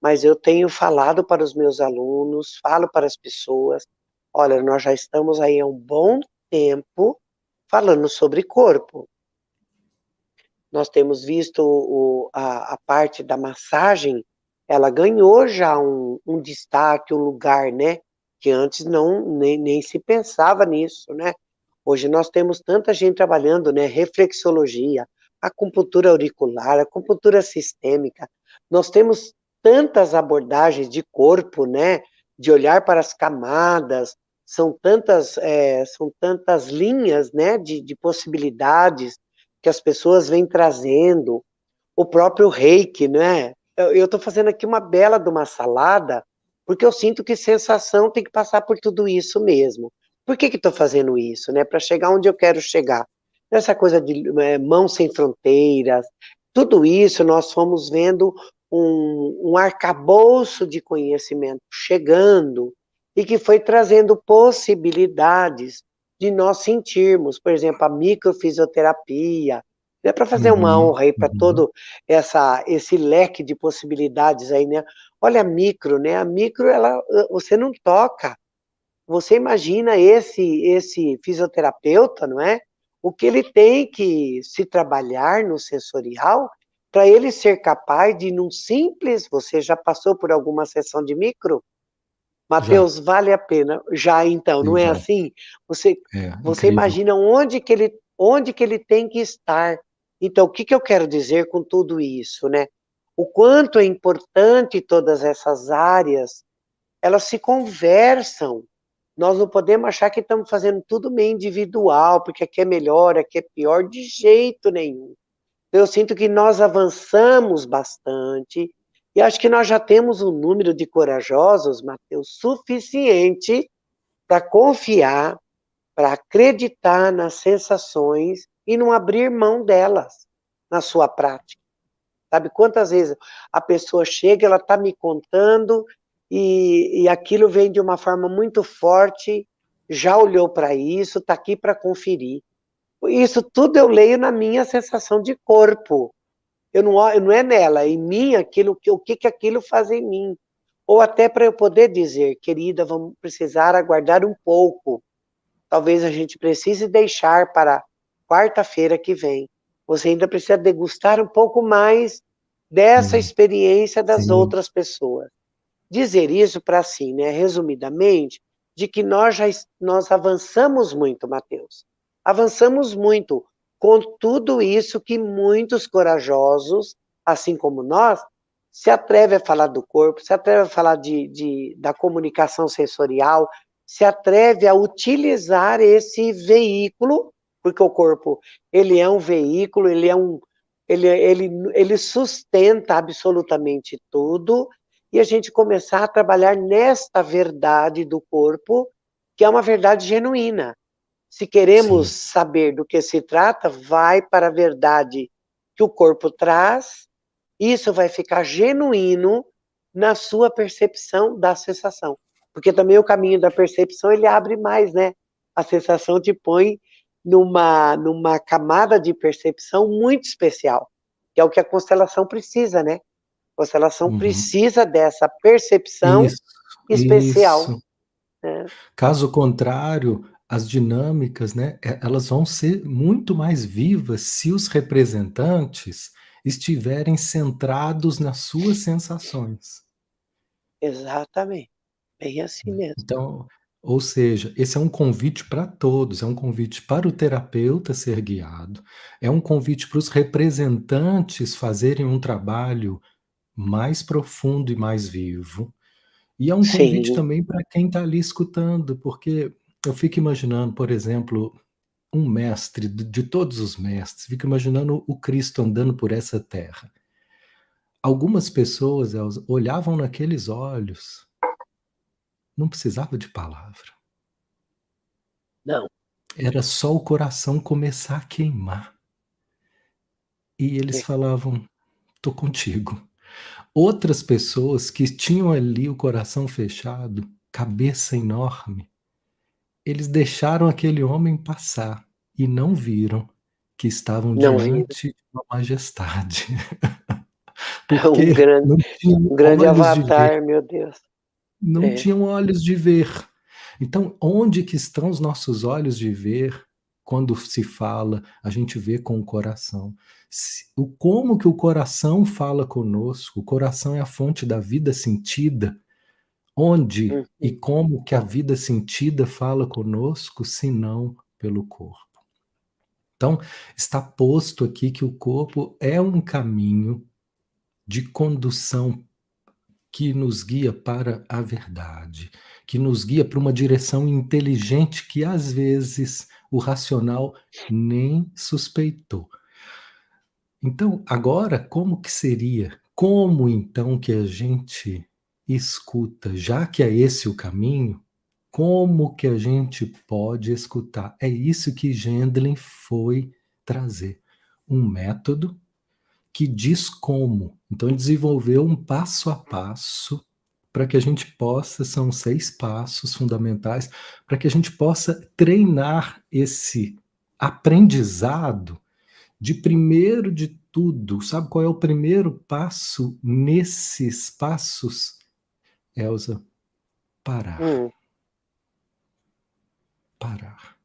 mas eu tenho falado para os meus alunos, falo para as pessoas, olha, nós já estamos aí há um bom tempo falando sobre corpo. Nós temos visto a parte da massagem, ela ganhou já um destaque, um lugar, né? Que antes não nem se pensava nisso, né? Hoje nós temos tanta gente trabalhando, né? Reflexologia, acupuntura auricular, acupuntura sistêmica. Nós temos tantas abordagens de corpo, né? De olhar para as camadas, são tantas linhas, né? De possibilidades que as pessoas vêm trazendo, o próprio reiki, né? Eu estou fazendo aqui uma bela de uma salada, porque eu sinto que sensação tem que passar por tudo isso mesmo. Por que estou fazendo isso, né? Para chegar onde eu quero chegar. Nessa coisa de mãos sem fronteiras, tudo isso nós fomos vendo um arcabouço de conhecimento chegando e que foi trazendo possibilidades de nós sentirmos, por exemplo, a microfisioterapia, é para fazer uma Uhum, honra aí para uhum. todo esse leque de possibilidades aí, né? Olha a micro, né? A micro, ela, você não toca. Você imagina esse fisioterapeuta, não é? O que ele tem que se trabalhar no sensorial para ele ser capaz de, num simples, você já passou por alguma sessão de micro? Já, Mateus, vale a pena. Já então, sim, não é já. assim? Você, É, você incrível. imagina onde que ele tem que estar. Então, o que que eu quero dizer com tudo isso, né? O quanto é importante todas essas áreas, elas se conversam. Nós não podemos achar que estamos fazendo tudo meio individual, porque aqui é melhor, aqui é pior, de jeito nenhum. Eu sinto que nós avançamos bastante e acho que nós já temos um número de corajosos, Mateus, suficiente para confiar, para acreditar nas sensações e não abrir mão delas na sua prática. Sabe quantas vezes a pessoa chega, ela está me contando e aquilo vem de uma forma muito forte, já olhou para isso, está aqui para conferir. Isso tudo eu leio na minha sensação de corpo. Não é nela, é em mim o que aquilo faz em mim. Ou até para eu poder dizer, querida, vamos precisar aguardar um pouco. Talvez a gente precise deixar para quarta-feira que vem. Você ainda precisa degustar um pouco mais dessa Sim, experiência das sim, outras pessoas. Dizer isso para assim, né, resumidamente, de que nós avançamos muito, Mateus. Avançamos muito com tudo isso que muitos corajosos, assim como nós, se atrevem a falar do corpo, se atrevem a falar da comunicação sensorial, se atreve a utilizar esse veículo, porque o corpo ele é um veículo, ele sustenta absolutamente tudo, e a gente começar a trabalhar nesta verdade do corpo, que é uma verdade genuína. Se queremos sim. saber do que se trata, vai para a verdade que o corpo traz, isso vai ficar genuíno na sua percepção da sensação. Porque também o caminho da percepção, ele abre mais, né? A sensação te põe numa camada de percepção muito especial, que é o que a constelação precisa, né? A constelação Uhum. precisa dessa percepção Isso, especial, isso. né? Caso contrário, as dinâmicas, né, elas vão ser muito mais vivas se os representantes estiverem centrados nas suas sensações. Exatamente. Bem assim Né? mesmo. Então, ou seja, esse é um convite para todos, é um convite para o terapeuta ser guiado, é um convite para os representantes fazerem um trabalho mais profundo e mais vivo. E é um convite Sim. também para quem está ali escutando, porque eu fico imaginando, por exemplo, um mestre de todos os mestres, fico imaginando o Cristo andando por essa terra. Algumas pessoas elas olhavam naqueles olhos, não precisava de palavra. Não. Era só o coração começar a queimar. E eles É. falavam: "Tô contigo". Outras pessoas que tinham ali o coração fechado, cabeça enorme, eles deixaram aquele homem passar e não viram que estavam Não vira. diante de uma majestade, Um porque grande, não tinham um grande olhos de ver, avatar, meu Deus. não É. tinham olhos de ver. Então, onde que estão os nossos olhos de ver quando se fala, a gente vê com o coração. Como que o coração fala conosco? O coração é a fonte da vida sentida. Onde e Uhum. como que a vida sentida fala conosco, se não pelo corpo? Então, está posto aqui que o corpo é um caminho de condução que nos guia para a verdade, que nos guia para uma direção inteligente que às vezes o racional nem suspeitou. Então, agora, como que seria? Como então que a gente escuta, já que é esse o caminho, como que a gente pode escutar? É isso que Gendlin foi trazer. Um método que diz como. Então, ele desenvolveu um passo a passo para que a gente possa, são 6 passos fundamentais, para que a gente possa treinar esse aprendizado de primeiro de tudo. Sabe qual é o primeiro passo nesses passos, Elsa? Parar. Hum. Parar.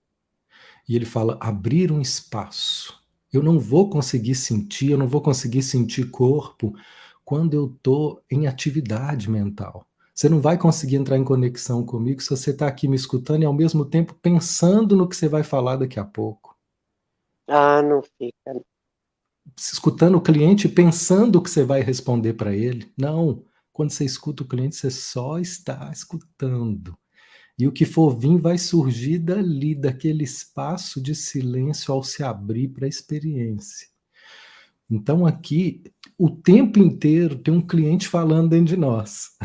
E ele fala abrir um espaço. Eu não vou conseguir sentir, eu não vou conseguir sentir corpo quando eu estou em atividade mental. Você não vai conseguir entrar em conexão comigo se você está aqui me escutando e ao mesmo tempo pensando no que você vai falar daqui a pouco. Ah, não fica. Escutando o cliente e pensando o que você vai responder para ele. Não. Quando você escuta o cliente, você só está escutando. E o que for vir vai surgir dali, daquele espaço de silêncio ao se abrir para a experiência. Então, aqui, o tempo inteiro tem um cliente falando dentro de nós.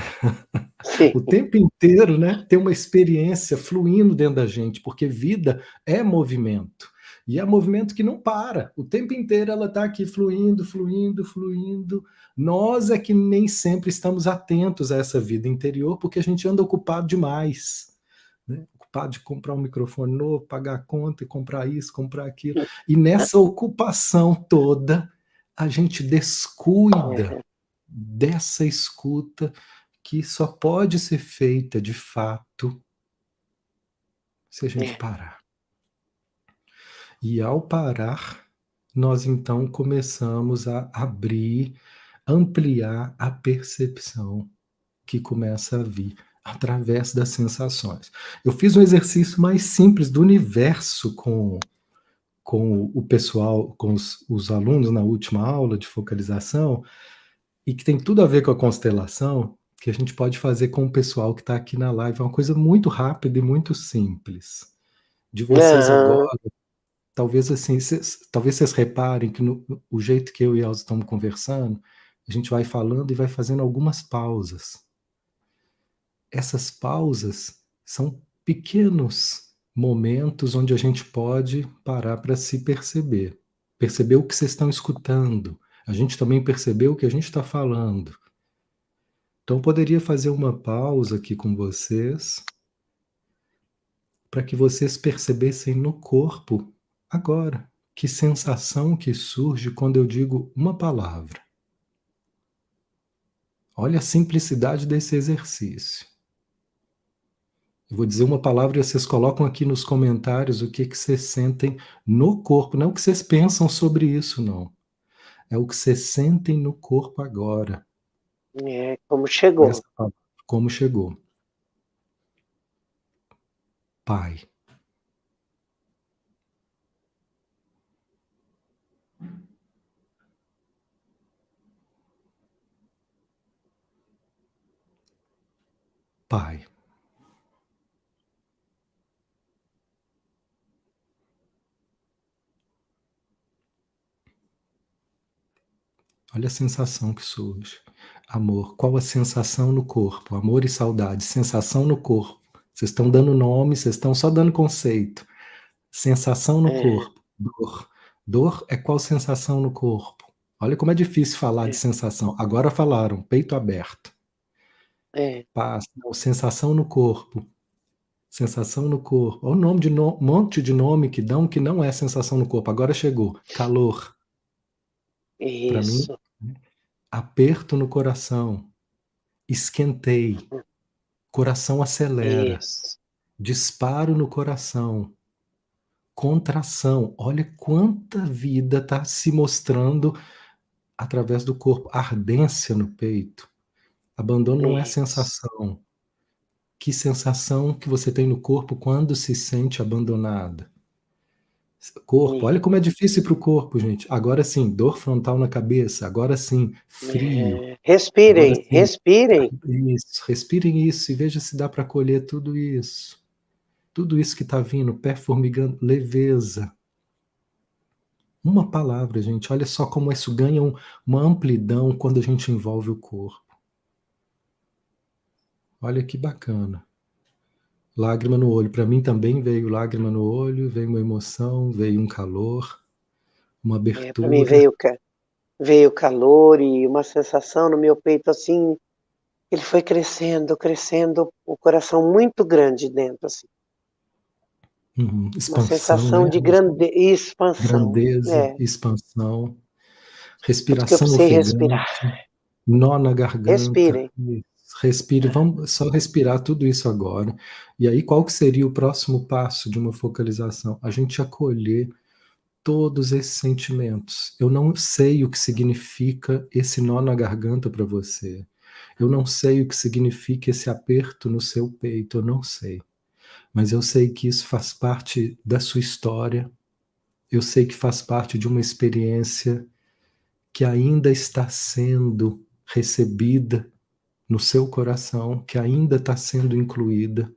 Sim. O tempo inteiro, né, tem uma experiência fluindo dentro da gente, porque vida é movimento. E é um movimento que não para. O tempo inteiro ela está aqui fluindo, fluindo, fluindo. Nós é que nem sempre estamos atentos a essa vida interior, porque a gente anda ocupado demais. Né? Ocupado de comprar um microfone novo, pagar a conta, e comprar isso, comprar aquilo. E nessa ocupação toda, a gente descuida dessa escuta que só pode ser feita de fato se a gente parar. E ao parar, nós então começamos a abrir, ampliar a percepção que começa a vir através das sensações. Eu fiz um exercício mais simples do universo com o pessoal, com os alunos na última aula de focalização, e que tem tudo a ver com a constelação, que a gente pode fazer com o pessoal que está aqui na live. É uma coisa muito rápida e muito simples. De vocês agora, talvez assim, talvez vocês reparem que o jeito que eu e Elza estamos conversando, a gente vai falando e vai fazendo algumas pausas. Essas pausas são pequenos momentos onde a gente pode parar para se perceber. Perceber o que vocês estão escutando. A gente também percebeu o que a gente está falando. Então, eu poderia fazer uma pausa aqui com vocês para que vocês percebessem no corpo agora que sensação que surge quando eu digo uma palavra. Olha a simplicidade desse exercício. Eu vou dizer uma palavra e vocês colocam aqui nos comentários o que vocês sentem no corpo. Não é o que vocês pensam sobre isso, não. É o que vocês sentem no corpo agora. Como chegou. Como chegou. Pai. Pai. Olha a sensação que surge. Amor. Qual a sensação no corpo? Amor e saudade. Sensação no corpo. Vocês estão dando nome, vocês estão só dando conceito. Sensação no corpo. Dor. Dor é qual sensação no corpo? Olha como é difícil falar de sensação. Agora falaram, peito aberto. Paz. Não, sensação no corpo. Sensação no corpo. Olha o nome de monte de nome que dão que não é sensação no corpo. Agora chegou. Calor. Para mim, aperto no coração. Esquentei. Coração acelera. Disparo no coração. Contração. Olha quanta vida está se mostrando através do corpo. Ardência no peito. Abandono não é sensação. Que sensação que você tem no corpo quando se sente abandonada? Corpo, olha como é difícil para o corpo, gente. Agora sim, dor frontal na cabeça. Agora sim, frio. Agora Respirem, sim, respirem. isso, respirem isso e veja se dá para colher tudo isso. Tudo isso que está vindo, pé formigando, leveza. Uma palavra, gente. Olha só como isso ganha uma amplidão quando a gente envolve o corpo. Olha que bacana. Lágrima no olho. Para mim também veio lágrima no olho, veio uma emoção, veio um calor, uma abertura. Para mim veio calor e uma sensação no meu peito assim. Ele foi crescendo, crescendo, o coração muito grande dentro, assim. Expansão, uma sensação né? De expansão. Grandeza, expansão, Tanto que eu respiração precisei respirar. ofegante, nó na garganta. Respirem. Respire, vamos só respirar tudo isso agora. E aí, qual que seria o próximo passo de uma focalização? A gente acolher todos esses sentimentos. Eu não sei o que significa esse nó na garganta para você. Eu não sei o que significa esse aperto no seu peito, eu não sei. Mas eu sei que isso faz parte da sua história. Eu sei que faz parte de uma experiência que ainda está sendo recebida no seu coração, que ainda está sendo incluída.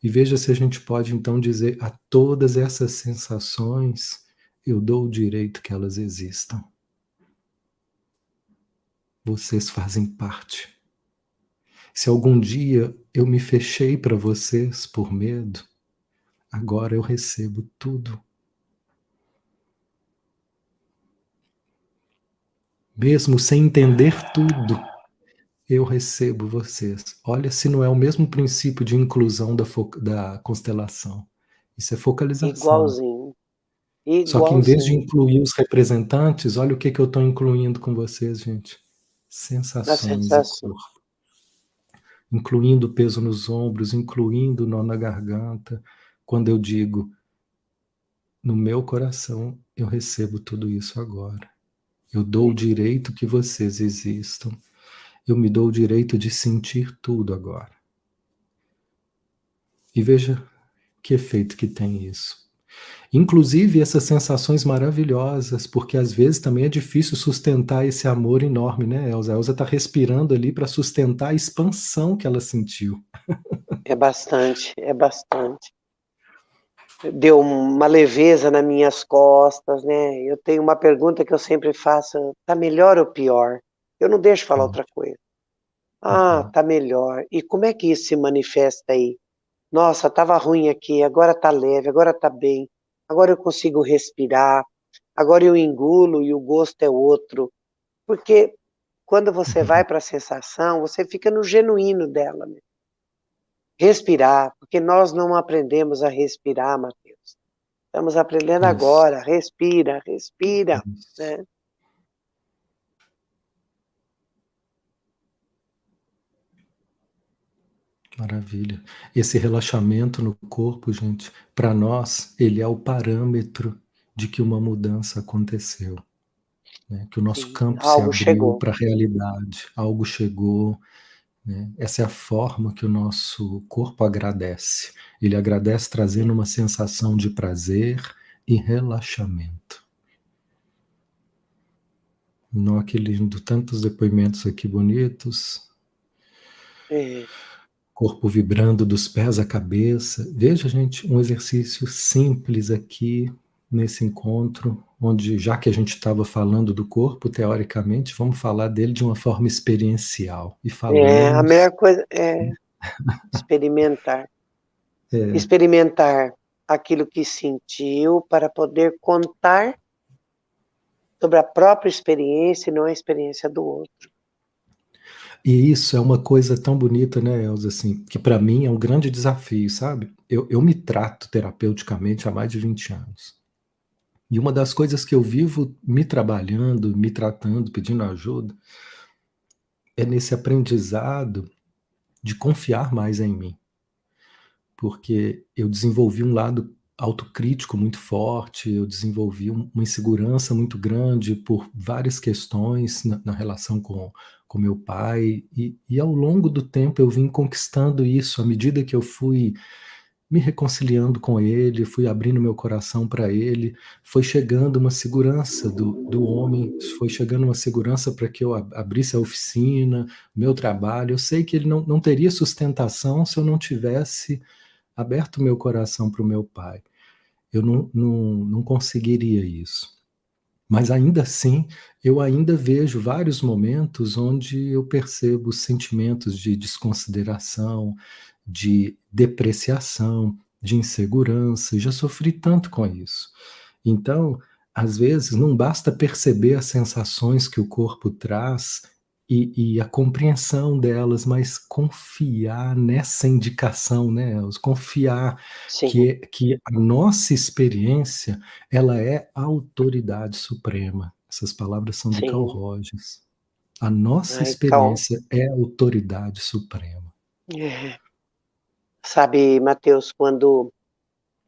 E veja se a gente pode então dizer a todas essas sensações, eu dou o direito que elas existam. Vocês fazem parte. Se algum dia eu me fechei para vocês por medo, agora eu recebo tudo. mesmo sem entender tudo, eu recebo vocês. Olha se não é o mesmo princípio de inclusão da constelação. Isso é focalização. Igualzinho. Só que em vez de Igualzinho. incluir os representantes, olha o que eu estou incluindo com vocês, gente. As Sensações e sensações. corpo. Incluindo o peso nos ombros, incluindo o nó na garganta. Quando eu digo, no meu coração, eu recebo tudo isso agora. Eu dou o direito que vocês existam. Eu me dou o direito de sentir tudo agora. E veja que efeito que tem isso. Inclusive essas sensações maravilhosas, porque às vezes também é difícil sustentar esse amor enorme, né, Elza? A Elza está respirando ali para sustentar a expansão que ela sentiu. É bastante, é bastante. Deu uma leveza nas minhas costas, né? Eu tenho uma pergunta que eu sempre faço: tá melhor ou pior? Eu não deixo falar outra coisa. Ah, Uhum. tá melhor. E como é que isso se manifesta aí? Nossa, tava ruim aqui, agora tá leve, agora tá bem. Agora eu consigo respirar. Agora eu engulo e o gosto é outro. Porque quando você vai Uhum. para a sensação, você fica no genuíno dela, né? Respirar, porque nós não aprendemos a respirar, Matheus. Estamos aprendendo Isso, agora. Respira, respira, isso. né? Maravilha. Esse relaxamento no corpo, gente, para nós, ele é o parâmetro de que uma mudança aconteceu, né? Que o nosso Sim, campo se algo abriu chegou. para a realidade, algo chegou, né? Essa é a forma que o nosso corpo agradece. Ele agradece trazendo uma sensação de prazer e relaxamento. Não, que lindo, tantos depoimentos aqui bonitos. É, Corpo vibrando dos pés à cabeça. Veja, gente, um exercício simples aqui nesse encontro, onde, já que a gente estava falando do corpo, teoricamente, vamos falar dele de uma forma experiencial. E a falamos. melhor coisa é experimentar. É, Experimentar aquilo que sentiu para poder contar sobre a própria experiência e não a experiência do outro. e isso é uma coisa tão bonita, né, Elza, assim, que para mim é um grande desafio, sabe? Eu me trato terapeuticamente há mais de 20 anos. E uma das coisas que eu vivo me trabalhando, me tratando, pedindo ajuda, é nesse aprendizado de confiar mais em mim, porque eu desenvolvi um lado autocrítico muito forte, eu desenvolvi uma insegurança muito grande por várias questões na relação com meu pai, e ao longo do tempo eu vim conquistando isso, à medida que eu fui me reconciliando com ele, fui abrindo meu coração para ele, foi chegando uma segurança do homem, foi chegando uma segurança para que eu abrisse a oficina, meu trabalho. Eu sei que ele não teria sustentação se eu não tivesse aberto meu coração para o meu pai. Eu não conseguiria isso. Mas ainda assim, eu ainda vejo vários momentos onde eu percebo sentimentos de desconsideração, de depreciação, de insegurança. Já sofri tanto com isso. Então, às vezes, não basta perceber as sensações que o corpo traz e a compreensão delas, mas confiar nessa indicação, né? Confiar Sim, que a nossa experiência ela é a autoridade suprema. Essas palavras são de Carl sim. Rogers. A nossa Ai, Cal. experiência é a autoridade suprema. É. Sabe, Matheus, quando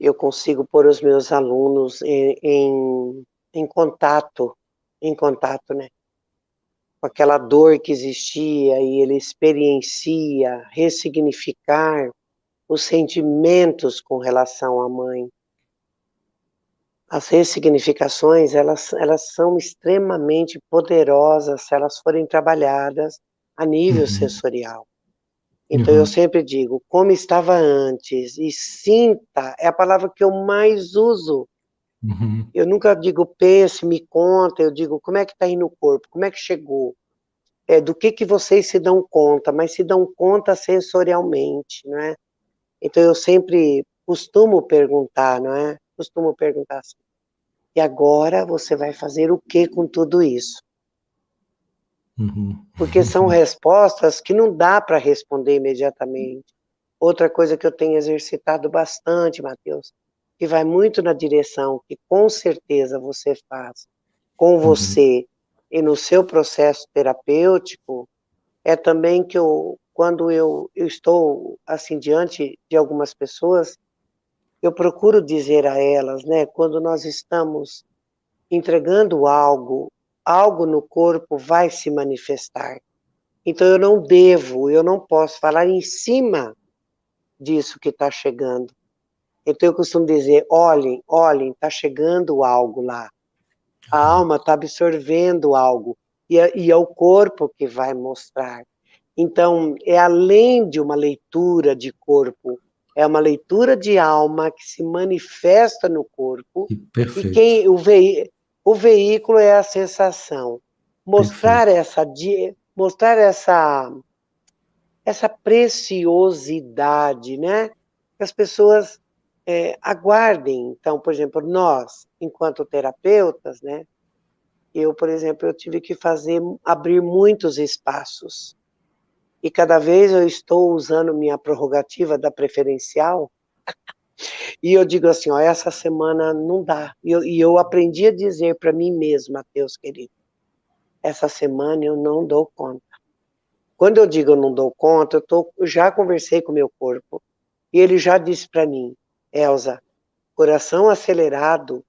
eu consigo pôr os meus alunos em contato, né, com aquela dor que existia e ele experiencia ressignificar os sentimentos com relação à mãe. As ressignificações, elas são extremamente poderosas se elas forem trabalhadas a nível Uhum, sensorial. Então eu uhum, sempre digo, como estava antes, e sinta, é a palavra que eu mais uso. uhum, Eu nunca digo pense, me conta, eu digo como é que está aí no corpo, como é que chegou, do que vocês se dão conta, mas se dão conta sensorialmente, não é? Então eu sempre costumo perguntar, não é? Costumo perguntar assim, e agora você vai fazer o que com tudo isso? Uhum. porque são respostas que não dá para responder imediatamente. Outra coisa que eu tenho exercitado bastante, Matheus, que vai muito na direção que com certeza você faz com Uhum. você e no seu processo terapêutico, é também que quando eu estou assim diante de algumas pessoas, eu procuro dizer a elas, né, quando nós estamos entregando algo, algo no corpo vai se manifestar. Então eu não posso falar em cima disso que está chegando. Então eu costumo dizer, olhem, olhem, está chegando algo lá. A alma está absorvendo algo e é o corpo que vai mostrar. Então, é além de uma leitura de corpo, é uma leitura de alma que se manifesta no corpo E e perfeito, o veículo é a sensação. Mostrar perfeito. essa preciosidade, né? Que as pessoas aguardem. Então, por exemplo, nós, enquanto terapeutas, né? Eu, por exemplo, eu tive que abrir muitos espaços. E cada vez eu estou usando minha prerrogativa da preferencial, e eu digo assim, ó, essa semana não dá. E eu aprendi a dizer para mim mesma, Mateus querido, essa semana eu não dou conta. Quando eu digo eu não dou conta, eu já conversei com o meu corpo, e ele já disse para mim, Elza, coração acelerado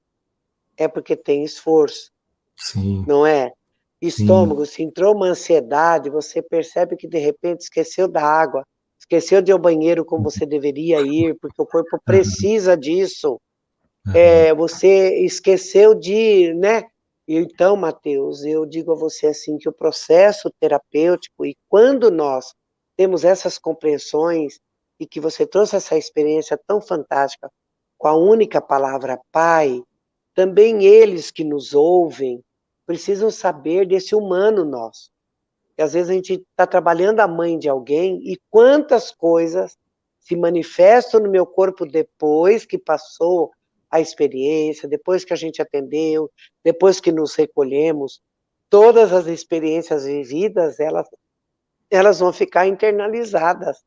é porque tem esforço, Sim, não é? sim. Estômago, se entrou uma ansiedade, você percebe que de repente esqueceu da água, esqueceu de ir ao banheiro como você deveria ir, porque o corpo Aham, precisa disso. aham. Você esqueceu de, né? Então, Mateus, eu digo a você assim que o processo terapêutico e quando nós temos essas compreensões e que você trouxe essa experiência tão fantástica com a única palavra Pai, também eles que nos ouvem precisam saber desse humano nosso. E às vezes a gente está trabalhando a mãe de alguém e quantas coisas se manifestam no meu corpo depois que passou a experiência, depois que a gente atendeu, depois que nos recolhemos. Todas as experiências vividas, elas vão ficar internalizadas.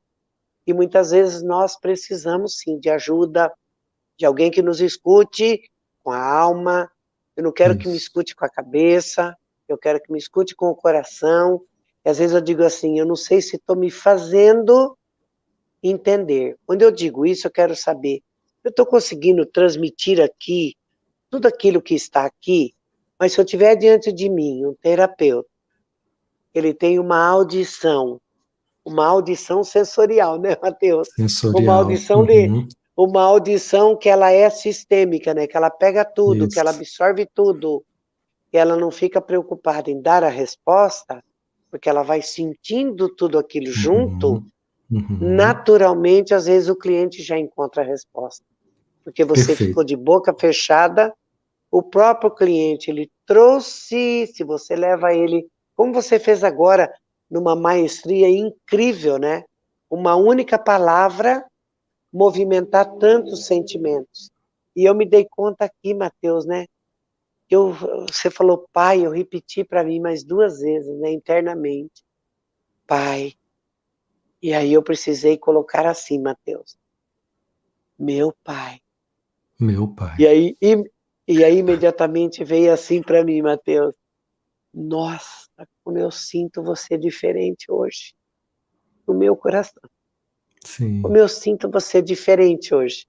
E muitas vezes nós precisamos sim de ajuda, de alguém que nos escute com a alma. Eu não quero que me Isso. escute com a cabeça, eu quero que me escute com o coração. E às vezes eu digo assim, eu não sei se estou me fazendo entender. Quando eu digo isso, eu quero saber, eu estou conseguindo transmitir aqui tudo aquilo que está aqui, mas se eu tiver diante de mim um terapeuta, ele tem uma audição sensorial, né, Matheus? Uma Sensorial. audição de Uhum. uma audição que ela é sistêmica, né? Que ela pega tudo, que ela Isso. absorve tudo, e ela não fica preocupada em dar a resposta, porque ela vai sentindo tudo aquilo junto, Uhum. Uhum. naturalmente, às vezes o cliente já encontra a resposta, porque você ficou Perfeito. de boca fechada, o próprio cliente, ele trouxe, se você leva ele, como você fez agora, numa maestria incrível, né? Uma única palavra movimentar tantos sentimentos. E eu me dei conta aqui, Mateus, né? Eu, você falou pai, eu repeti para mim mais duas vezes, né, internamente. Pai. E aí eu precisei colocar assim, Mateus. Meu pai. Meu E pai. aí, e aí imediatamente veio assim para mim, Mateus. Nossa, como eu sinto você diferente hoje, no meu coração. Como Sim. eu sinto você diferente hoje.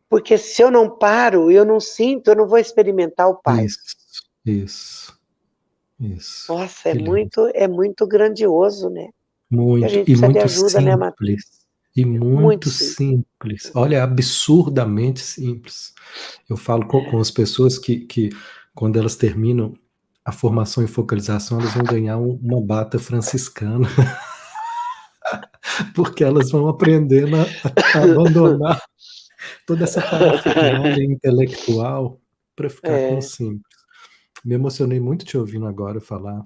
Porque se eu não paro, eu não sinto, eu não vou experimentar o pai. Isso. Isso. Isso. Nossa, Que lindo. é muito grandioso, né? E a Muito. gente E precisa de muito ajuda, né, Matheus? simples. E Muito muito sim. simples. Olha, absurdamente simples. Eu falo com as pessoas que, quando elas terminam a formação em focalização, elas vão ganhar uma bata franciscana, porque elas vão aprendendo a abandonar toda essa parafernália intelectual para ficar com o É, simples. Me emocionei muito te ouvindo agora falar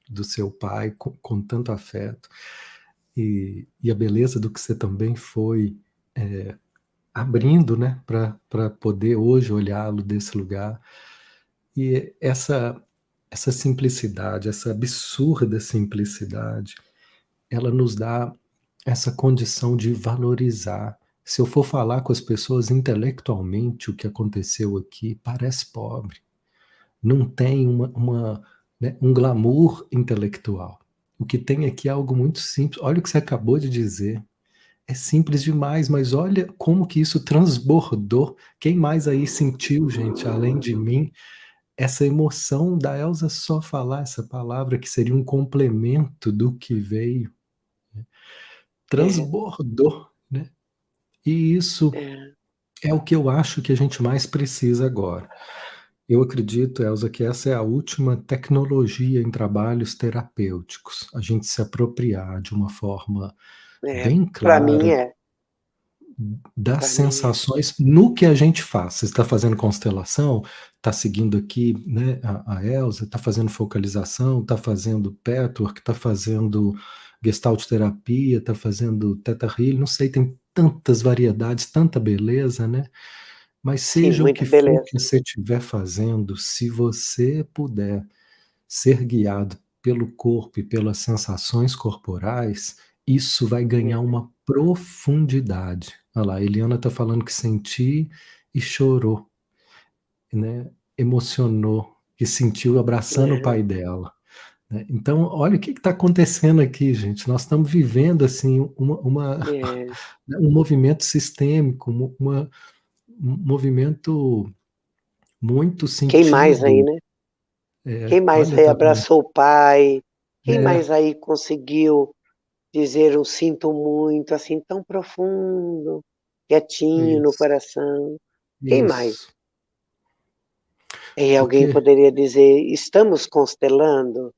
do seu pai com tanto afeto e a beleza do que você também foi abrindo, né, para poder hoje olhá-lo desse lugar. E essa essa simplicidade, essa absurda simplicidade, ela nos dá essa condição de valorizar. Se eu for falar com as pessoas intelectualmente, o que aconteceu aqui parece pobre. Não tem né, um glamour intelectual. O que tem aqui é algo muito simples. Olha o que você acabou de dizer. É simples demais, mas olha como que isso transbordou. Quem mais aí sentiu, gente, além de mim, essa emoção da Elsa só falar essa palavra que seria um complemento do que veio, né? É, Transbordou, né? E isso é, é o que eu acho que a gente mais precisa agora. Eu acredito, Elsa, que essa é a última tecnologia em trabalhos terapêuticos. A gente se apropriar de uma forma bem para mim clara é, das para mim é. sensações no que a gente faz. Você está fazendo constelação, está seguindo aqui, né, a Elsa, está fazendo focalização, está fazendo Petwork, está fazendo Gestalt terapia, está fazendo Theta Healing, não sei, tem tantas variedades, tanta beleza, né? Mas Sim, seja o muita que for beleza. que você estiver fazendo, se você puder ser guiado pelo corpo e pelas sensações corporais, isso vai ganhar É, uma profundidade. Olha lá, a Eliana está falando que sentiu e chorou, né? Emocionou, que sentiu abraçando o é, pai dela, né? Então, olha o que está acontecendo aqui, gente. Nós estamos vivendo assim é. um movimento sistêmico, um movimento muito Quem mais aí, sentido. né? Quem mais Olha, aí tá vendo? abraçou o pai? Quem É, mais aí conseguiu dizer um sinto muito, assim, tão profundo, quietinho no isso, coração? Quem mais? isso. E alguém Porque poderia dizer, estamos constelando?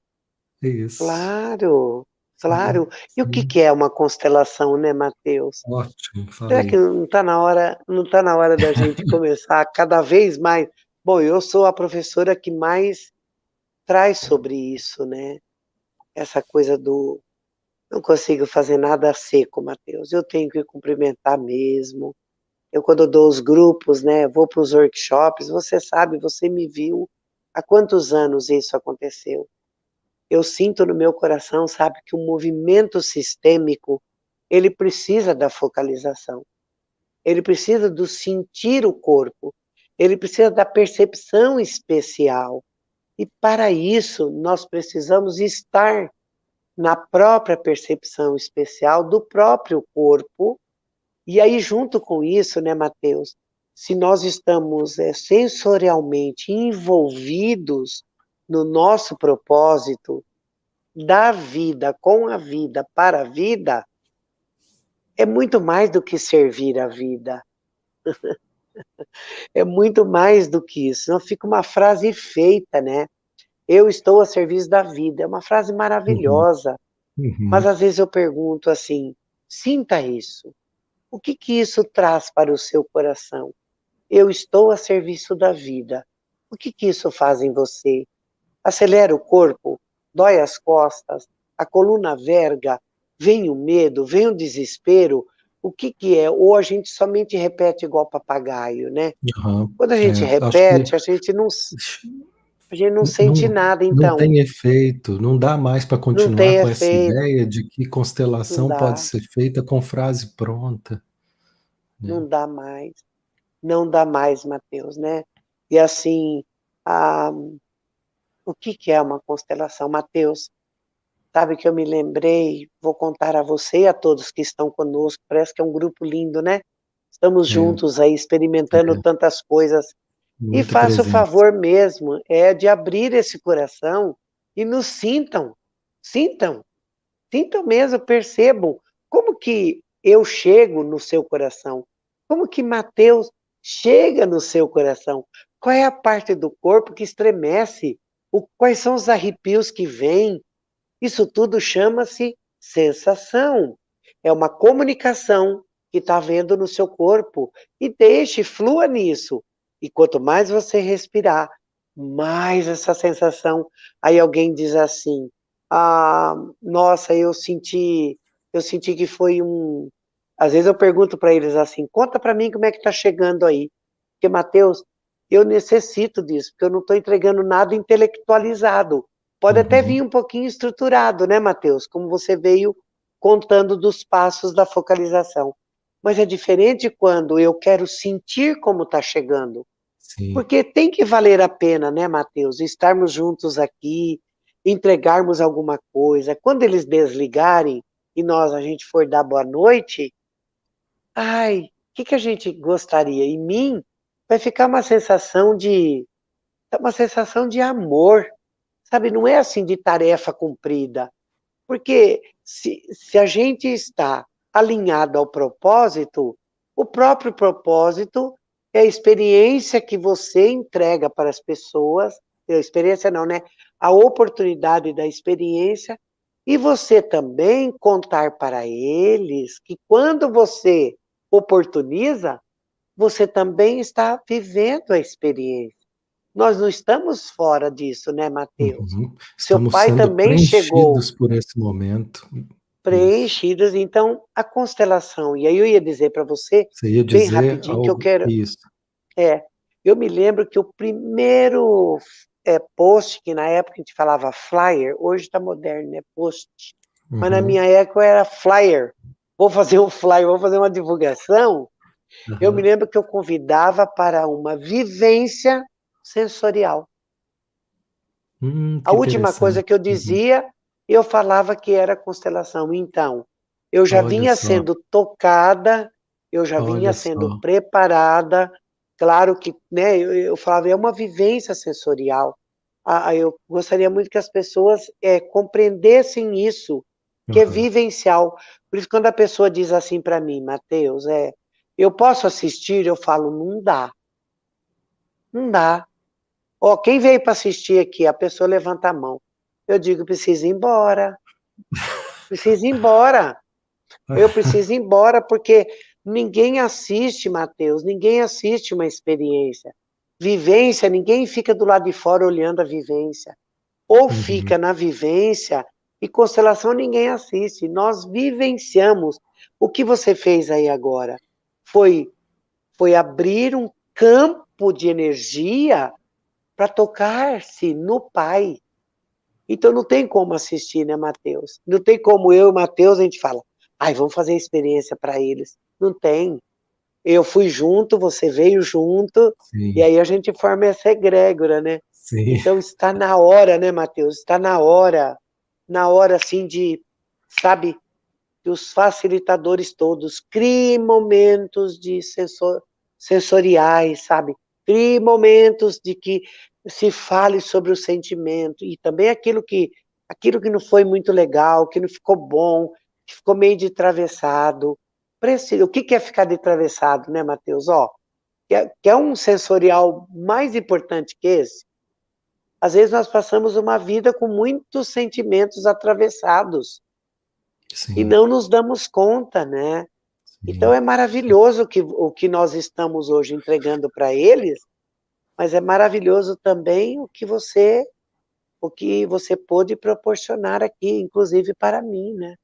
isso. Claro, claro. Sim, E o que sim. que é uma constelação, né, Matheus? Ótimo, fala Será que aí. não está na hora, não tá na hora da gente começar cada vez mais? Bom, eu sou a professora que mais traz sobre isso, né? Essa coisa do não consigo fazer nada seco, Matheus. Eu tenho que cumprimentar mesmo. Eu, quando dou os grupos, né, vou para os workshops, você sabe, você me viu há quantos anos isso aconteceu. Eu sinto no meu coração, sabe, que o movimento sistêmico, ele precisa da focalização. Ele precisa do sentir o corpo. Ele precisa da percepção especial. E para isso, nós precisamos estar na própria percepção especial do próprio corpo. E aí, junto com isso, né, Mateus, se nós estamos sensorialmente envolvidos no nosso propósito da vida, com a vida, para a vida, é muito mais do que servir a vida. É muito mais do que isso. Não fica uma frase feita, né? Eu estou a serviço da vida. É uma frase Uhum, maravilhosa. Mas uhum, às vezes eu pergunto assim: sinta isso. O que que isso traz para o seu coração? Eu estou a serviço da vida. O que que isso faz em você? Acelera o corpo? Dói as costas? A coluna verga? Vem o medo? Vem o desespero? O que que é? Ou a gente somente repete igual papagaio, né? aham. Quando a gente Acho que repete, a gente não sente não, nada, não então. tem efeito, não dá mais para Não continuar tem com essa efeito, ideia de que não constelação pode dá, ser feita com frase pronta, né? não dá mais. Não dá mais, Mateus, né? E assim, a, o que que é uma constelação, Mateus? Sabe que eu me lembrei, vou contar a você e a todos que estão conosco, parece que é um grupo lindo, né? Estamos É, juntos aí experimentando é, tantas coisas. E muita faça o presença. favor mesmo, é de abrir esse coração e nos sintam, sintam, sintam mesmo, percebam como que eu chego no seu coração, como que Mateus chega no seu coração, qual é a parte do corpo que estremece, quais são os arrepios que vêm, isso tudo chama-se sensação. É uma comunicação que está havendo no seu corpo. E deixe, flua nisso. E quanto mais você respirar, mais essa sensação. Aí alguém diz assim: ah, nossa, eu senti que foi um. Às vezes eu pergunto para eles assim: conta para mim como é que está chegando aí. Porque, Mateus, eu necessito disso, porque eu não estou entregando nada intelectualizado. Pode até Uhum. vir um pouquinho estruturado, né, Matheus? Como você veio contando dos passos da focalização. Mas é diferente quando eu quero sentir como está chegando. Sim. Porque tem que valer a pena, né, Matheus? Estarmos juntos aqui, entregarmos alguma coisa. Quando eles desligarem e a gente for dar boa noite, ai, o que a gente gostaria? Em mim vai ficar uma sensação de amor, sabe? Não é assim de tarefa cumprida. Porque se a gente está alinhado ao propósito, o próprio propósito é a experiência que você entrega para as pessoas, a experiência não, né? A oportunidade da experiência, e você também contar para eles que quando você oportuniza, você também está vivendo a experiência. Nós não estamos fora disso, né, Mateus? Uhum. Seu Estamos pai sendo também chegou preenchidos por esse momento. Isso. preenchidas. Então, a constelação, e aí eu ia dizer para você, Você ia bem dizer rapidinho, que eu algo quero. isso. É, eu me lembro que o primeiro post, que na época a gente falava flyer, hoje está moderno, né? Post. Mas na Uhum. minha época era flyer. Vou fazer um flyer, vou fazer uma divulgação. Eu me Aham. lembro que eu convidava para uma vivência sensorial. A Que última coisa que eu interessante. Uhum. dizia, eu falava que era constelação. Então, eu já Olha vinha só, sendo tocada, eu já vinha olha sendo só. preparada. Claro que, né, eu falava, é uma vivência sensorial. Eu gostaria muito que as pessoas compreendessem isso, que é Aham. vivencial. Por isso, quando a pessoa diz assim para mim, Mateus, eu posso assistir? Eu falo, não dá, não dá. Ó, quem veio para assistir aqui? A pessoa levanta a mão. Eu digo, preciso ir embora. Preciso ir embora. Eu preciso ir embora porque ninguém assiste, Mateus, ninguém assiste uma experiência. Vivência, ninguém fica do lado de fora olhando a vivência. Ou Uhum. fica na vivência e constelação ninguém assiste. Nós vivenciamos. O que você fez aí agora foi, foi abrir um campo de energia para tocar-se no Pai. Então não tem como assistir, né, Matheus? Não tem como eu e o Matheus a gente fala, ai, vamos fazer experiência para eles. Não tem. Eu fui junto, você veio junto, e Sim, aí a gente forma essa egrégora, né? sim. Então está na hora, né, Matheus? Está na hora assim de, sabe, que os facilitadores todos criem momentos de sensoriais, sabe? Criem momentos de que se fale sobre o sentimento e também aquilo que não foi muito legal, que não ficou bom, que ficou meio de atravessado. Precisa. O que é ficar de atravessado, né, Matheus? Ó, quer um sensorial mais importante que esse? Às vezes nós passamos uma vida com muitos sentimentos atravessados e Sim, não nos damos conta, né? Então sim. é maravilhoso o que nós estamos hoje entregando para eles, mas é maravilhoso também o que você pôde proporcionar aqui, inclusive para mim, né?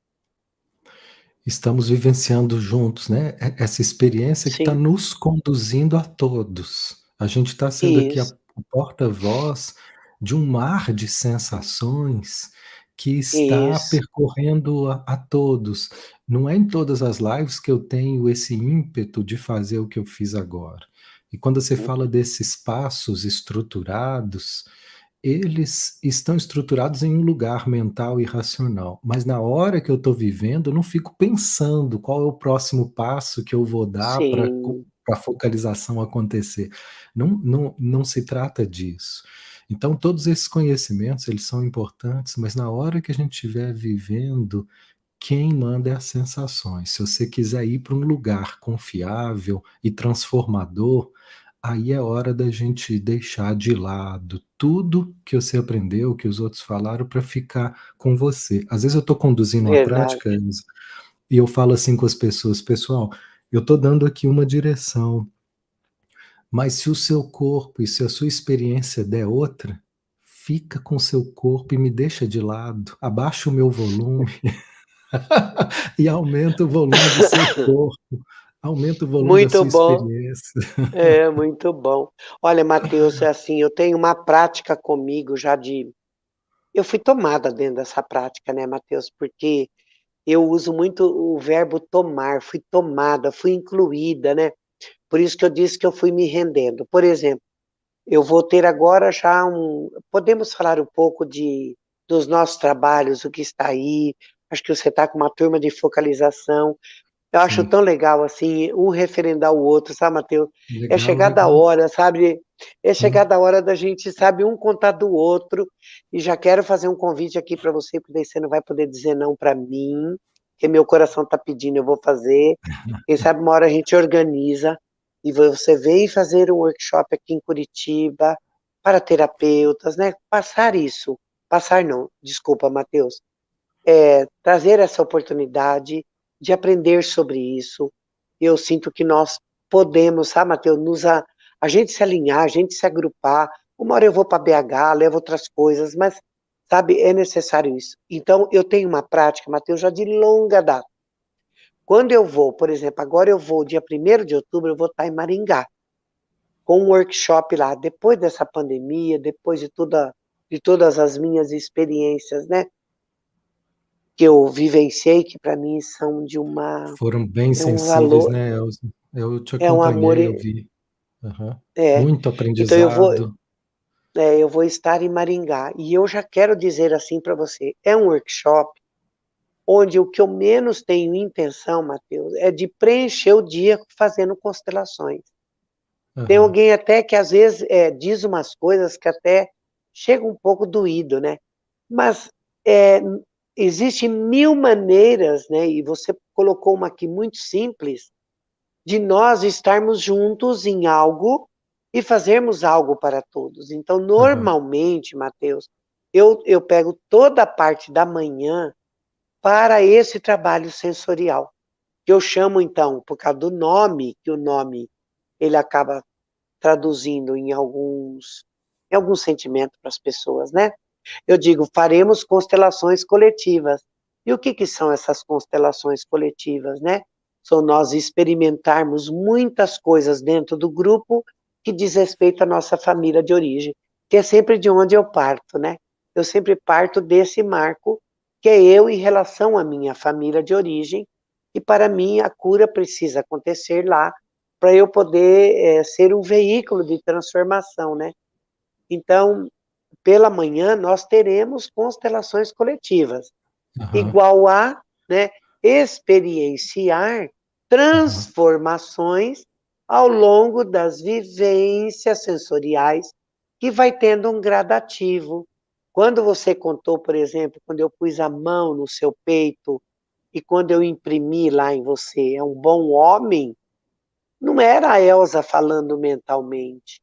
Estamos vivenciando juntos, né, essa experiência que está Sim, nos conduzindo a todos. A gente está sendo aqui isso, o porta-voz de um mar de sensações que está isso. percorrendo a todos. Não é em todas as lives que eu tenho esse ímpeto de fazer o que eu fiz agora. E quando você fala desses passos estruturados, eles estão estruturados em um lugar mental e racional, mas na hora que eu estou vivendo, eu não fico pensando qual é o próximo passo que eu vou dar para Sim, a focalização acontecer. Não se trata disso. Então, todos esses conhecimentos, eles são importantes, mas na hora que a gente estiver vivendo, quem manda é as sensações. Se você quiser ir para um lugar confiável e transformador, aí é hora da gente deixar de lado tudo que você aprendeu, que os outros falaram, para ficar com você. Às vezes eu estou conduzindo uma verdade. prática, Elza, e eu falo assim com as pessoas: pessoal, eu estou dando aqui uma direção, mas se o seu corpo e se a sua experiência der outra, fica com o seu corpo e me deixa de lado, abaixa o meu volume e aumenta o volume do seu corpo. Aumenta o volume da Muito sua bom. experiência. É, muito bom. Olha, Matheus, é assim, eu tenho uma prática comigo já de eu fui tomada dentro dessa prática, né, Matheus, porque eu uso muito o verbo tomar, fui tomada, fui incluída, né? Por isso que eu disse que eu fui me rendendo. Por exemplo, eu vou ter agora já podemos falar um pouco dos nossos trabalhos, o que está aí. Acho que você está com uma turma de focalização. Eu acho Sim, tão legal, assim, um referendar o outro, sabe, Matheus? É legal, chegada a legal. hora, sabe? É Hum. chegada a hora da gente, sabe, um contar do outro. E já quero fazer um convite aqui para você, porque daí você não vai poder dizer não para mim, que meu coração está pedindo, eu vou fazer. Quem sabe uma hora a gente organiza e você vem fazer um workshop aqui em Curitiba para terapeutas, né? Passar isso. Passar não, desculpa, Matheus, trazer essa oportunidade de aprender sobre isso. Eu sinto que nós podemos, sabe, Matheus, a gente se alinhar, a gente se agrupar. Uma hora eu vou para BH, levo outras coisas, mas, sabe, é necessário isso. Então, eu tenho uma prática, Matheus, já de longa data. Quando eu vou, por exemplo, agora eu vou, dia 1º de outubro, eu vou estar em Maringá, com um workshop lá, depois dessa pandemia, depois de todas as minhas experiências, né? Que eu vivenciei, que para mim são Foram bem é um sensíveis, valor, né, Elza? Eu te é um amor, acompanhei, eu vi. Aham. é. Muito Então aprendizado. eu vou estar em Maringá e eu já quero dizer assim para você, é um workshop onde o que eu menos tenho intenção, Matheus, é de preencher o dia fazendo constelações. Tem Aham, alguém até que às vezes diz umas coisas que até chega um pouco doído, né? Mas é, existem mil maneiras, né? E você colocou uma aqui muito simples, de nós estarmos juntos em algo e fazermos algo para todos. Então, aham, normalmente, Matheus, eu pego toda a parte da manhã para esse trabalho sensorial, que eu chamo, então, por causa do nome, que o nome ele acaba traduzindo em alguns sentimentos para as pessoas, né? Eu digo, faremos constelações coletivas. E o que, que são essas constelações coletivas, né? São nós experimentarmos muitas coisas dentro do grupo que diz respeito à nossa família de origem, que é sempre de onde eu parto, né? Eu sempre parto desse marco, que é eu em relação à minha família de origem, e para mim a cura precisa acontecer lá, para eu poder ser um veículo de transformação, né? Então, pela manhã, nós teremos constelações coletivas, aham, igual a, né, experienciar aham, transformações ao longo das vivências sensoriais, que vai tendo um gradativo. Quando você contou, por exemplo, quando eu pus a mão no seu peito e quando eu imprimi lá em você, é um bom homem, não era a Elsa falando mentalmente,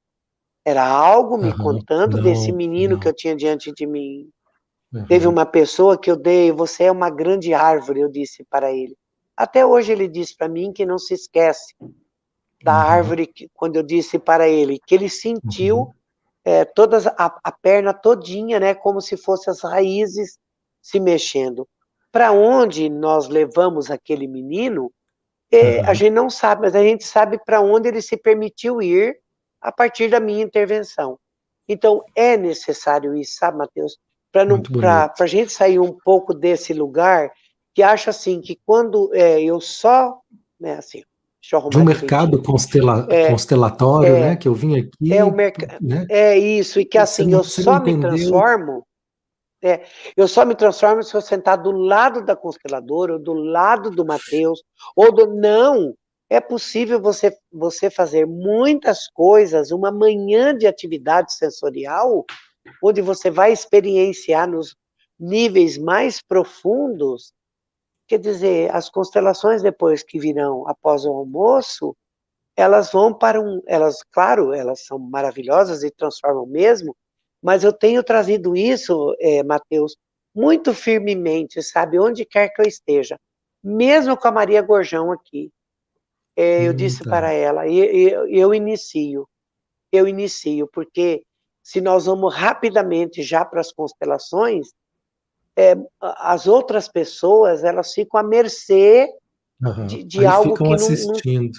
era algo me aham. contando desse Não, menino que não. eu tinha diante de mim. Teve Aham, uma pessoa que eu dei, você é uma grande árvore, eu disse para ele. Até hoje ele diz para mim que não se esquece da aham, árvore, quando eu disse para ele, que ele sentiu uhum, a perna todinha, né, como se fossem as raízes se mexendo. Para onde nós levamos aquele menino, a aham. gente não sabe, mas a gente sabe para onde ele se permitiu ir a partir da minha intervenção. Então, é necessário isso, sabe, Matheus? Muito Para bonito. a gente sair um pouco desse lugar que acha assim que quando eu só, né, assim, deixa eu De arrumar um direitinho. mercado É, constelatório, né, é, que eu vim é o aqui, mercado, né, é isso, e que assim, você não entendeu. eu só me transformo se eu sentar do lado da consteladora, ou do lado do Mateus, ou do. Não! É possível você fazer muitas coisas, uma manhã de atividade sensorial, onde você vai experienciar nos níveis mais profundos. Quer dizer, as constelações depois que virão após o almoço, elas vão para um. Elas, claro, elas são maravilhosas e transformam mesmo, mas eu tenho trazido isso, Matheus, muito firmemente, sabe, onde quer que eu esteja. Mesmo com a Maria Gorjão aqui, eu disse Tá. para ela, eu inicio, porque se nós vamos rapidamente já para as constelações, as outras pessoas, elas ficam à mercê Aham. de Aí algo ficam que não assistindo,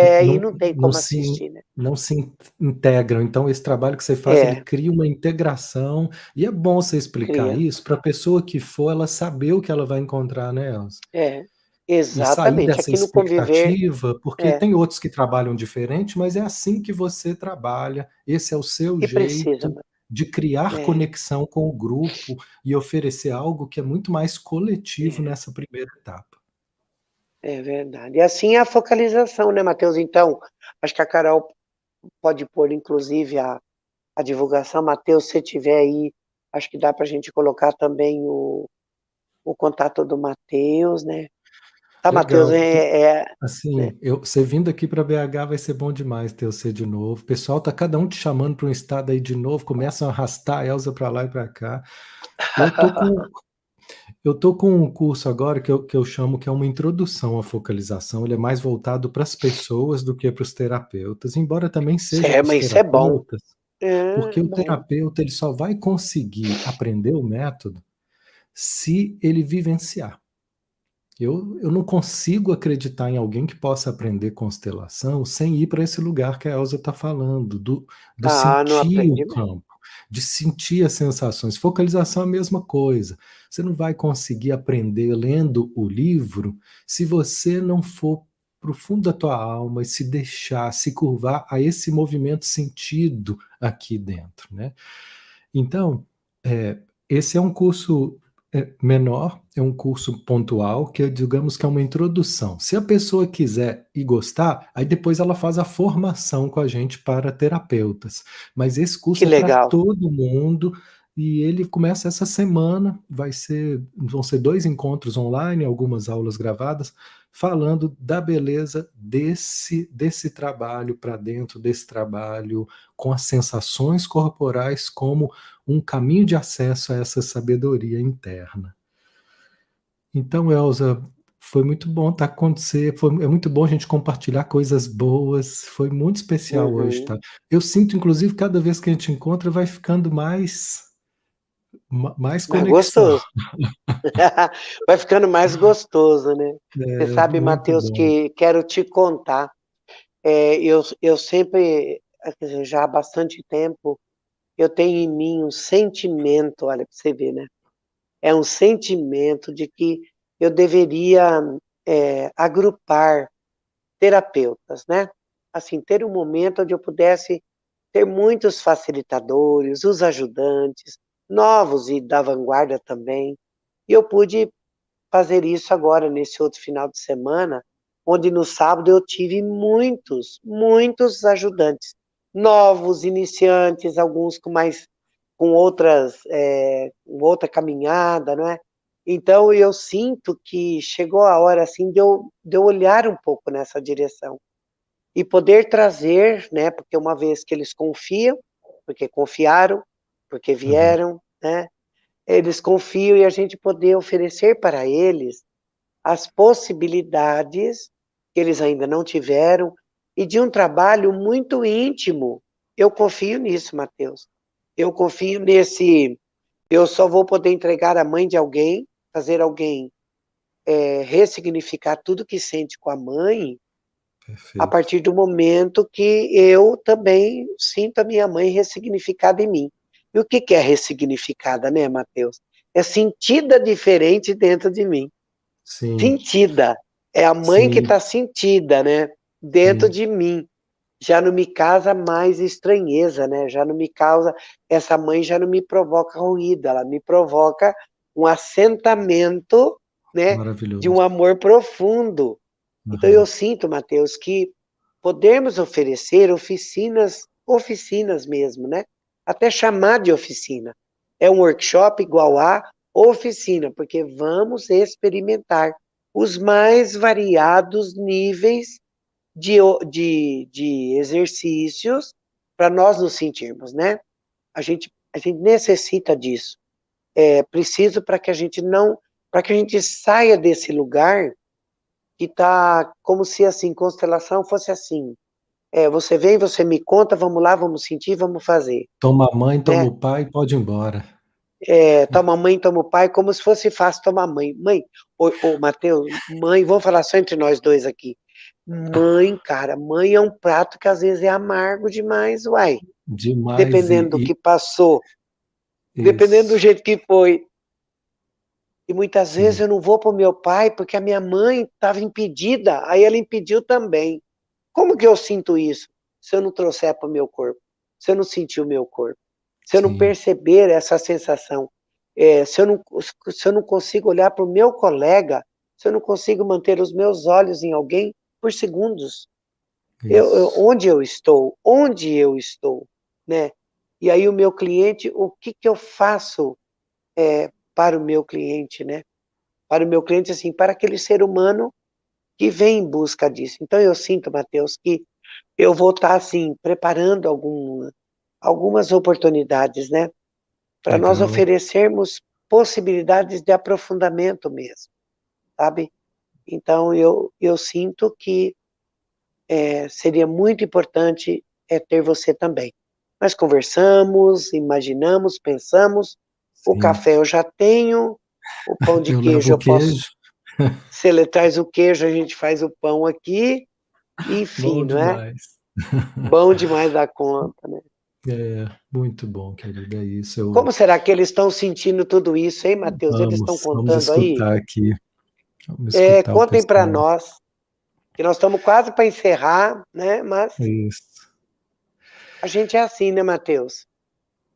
e não não tem não como se assistir, né. não se integram. Então esse trabalho que você faz, ele É, cria uma integração, e é bom você explicar cria. isso pra pessoa que for, ela saber o que ela vai encontrar, né, Elza? É, E sair exatamente. dessa Aqui no Conviver expectativa, porque é, tem outros que trabalham diferente, mas é assim que você trabalha, esse é o seu que precisa, jeito de criar é, conexão com o grupo e oferecer algo que é muito mais coletivo é, nessa primeira etapa. é verdade. E assim é a focalização, né, Matheus. Então, acho que a Carol pode pôr inclusive a divulgação. Matheus, se tiver aí, acho que dá para a gente colocar também o contato do Matheus, né. Tá, Matheus, Legal. né. Assim, você vindo aqui para BH vai ser bom demais ter você de novo. O pessoal tá cada um te chamando para um estado aí de novo, começam a arrastar a Elza para lá e para cá. Eu tô com eu tô com um curso agora que eu chamo que é uma introdução à focalização, ele é mais voltado para as pessoas do que para os terapeutas, embora também seja para os Mas isso é bom. terapeutas, É, porque o bom. terapeuta ele só vai conseguir aprender o método se ele vivenciar. Eu não consigo acreditar em alguém que possa aprender constelação sem ir para esse lugar que a Elza está falando, do Ah, não sentir o aprende mesmo. campo, de sentir as sensações. Focalização é a mesma coisa. Você não vai conseguir aprender lendo o livro se você não for para o fundo da tua alma e se deixar, se curvar a esse movimento sentido aqui dentro, né? Então, esse é um curso menor, é um curso pontual, que digamos que é uma introdução. Se a pessoa quiser e gostar, aí depois ela faz a formação com a gente para terapeutas. Mas esse Que curso é para legal. todo mundo e ele começa essa semana, vão ser 2 encontros online, algumas aulas gravadas, falando da beleza desse trabalho para dentro, desse trabalho com as sensações corporais como um caminho de acesso a essa sabedoria interna. Então, Elza, foi muito bom estar com você, é muito bom a gente compartilhar coisas boas, foi muito especial hoje, Uhum. tá? Eu sinto, inclusive, cada vez que a gente encontra, vai ficando mais Mais conexão. gostoso. Vai ficando mais gostoso, né. Você É, sabe, muito Matheus, bom. que quero te contar, eu sempre, quer dizer, já há bastante tempo, eu tenho em mim um sentimento, olha, para você ver, né, é um sentimento de que eu deveria, agrupar terapeutas, né. Assim, ter um momento onde eu pudesse ter muitos facilitadores, os ajudantes, novos e da vanguarda também, e eu pude fazer isso agora nesse outro final de semana, onde no sábado eu tive muitos ajudantes, novos, iniciantes, alguns com outras, com outra caminhada, não é. Então eu sinto que chegou a hora, assim, de eu olhar um pouco nessa direção, e poder trazer, né, porque uma vez que eles confiam, porque confiaram, porque Uhum. vieram, né, eles confiam e a gente poder oferecer para eles as possibilidades que eles ainda não tiveram e de um trabalho muito íntimo. Eu confio nisso, Matheus. Eu confio nesse. Eu só vou poder entregar a mãe de alguém, fazer alguém ressignificar tudo que sente com a mãe, a Perfeito. partir do momento que eu também sinto a minha mãe ressignificada em mim. E o que que é ressignificada, né, Matheus? É sentida diferente dentro de mim. Sim, Sentida. É a mãe que sim, está sentida, né, dentro sim. de mim. Já não me causa mais estranheza, né, já não me causa, essa mãe já não me provoca ruído, ela me provoca um assentamento, né, de um Maravilhoso. amor profundo. Então eu Aham. sinto, Matheus, que podemos oferecer oficinas mesmo, né, até chamar de oficina. É um workshop igual a oficina, porque vamos experimentar os mais variados níveis de exercícios para nós nos sentirmos, né. A gente necessita disso. É preciso para que a gente não para que a gente saia desse lugar que está como se, assim, constelação fosse assim, você vem, você me conta, vamos lá, vamos sentir, vamos fazer, Toma a mãe, toma né. o pai, pode ir embora. toma mãe, toma o pai, como se fosse fácil tomar mãe. Mãe, ô Matheus, mãe, vamos falar só entre nós dois aqui. Mãe, cara, mãe é um prato que às vezes é amargo demais, uai. Demais Dependendo do que passou, dependendo do isso, jeito que foi. E muitas vezes sim, eu não vou pro meu pai porque a minha mãe estava impedida, aí ela impediu também. Como que eu sinto isso? Se eu não trouxer para o meu corpo, se eu não sentir o meu corpo, se eu não sim, perceber essa sensação, se eu não consigo olhar para o meu colega, se eu não consigo manter os meus olhos em alguém por segundos, isso, onde eu estou, né? E aí o meu cliente, o que que eu faço para o meu cliente, né? Para o meu cliente, assim, para aquele ser humano que vem em busca disso. Então eu sinto, Matheus, que eu vou estar, assim, preparando algumas oportunidades, né? Para nós legal, oferecermos possibilidades de aprofundamento mesmo, sabe? Então eu sinto que seria muito importante ter você também. Nós conversamos, imaginamos, pensamos, o sim. café eu já tenho, o pão de Eu levo queijo o eu posso. queijo, Se ele traz o queijo, a gente faz o pão aqui, enfim, bom não é? demais. Bom demais da conta, né? É, muito bom, querida, é isso, eu Como será que eles estão sentindo tudo isso, hein, Matheus? Eles estão vamos contando aí? escutar aqui, vamos escutar o Contem para pessoal. nós, que nós estamos quase para encerrar, né? Mas Isso, a gente é assim, né, Matheus?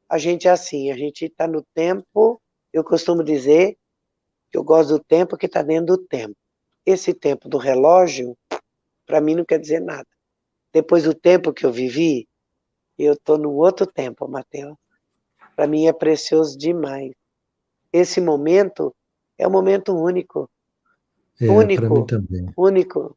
A gente é assim, a gente está no tempo. Eu costumo dizer que eu gosto do tempo que está dentro do tempo. Esse tempo do relógio, para mim, não quer dizer nada. Depois do tempo que eu vivi, eu estou no outro tempo, Matheus. Para mim é precioso demais. Esse momento é um momento único, para mim único, também. único.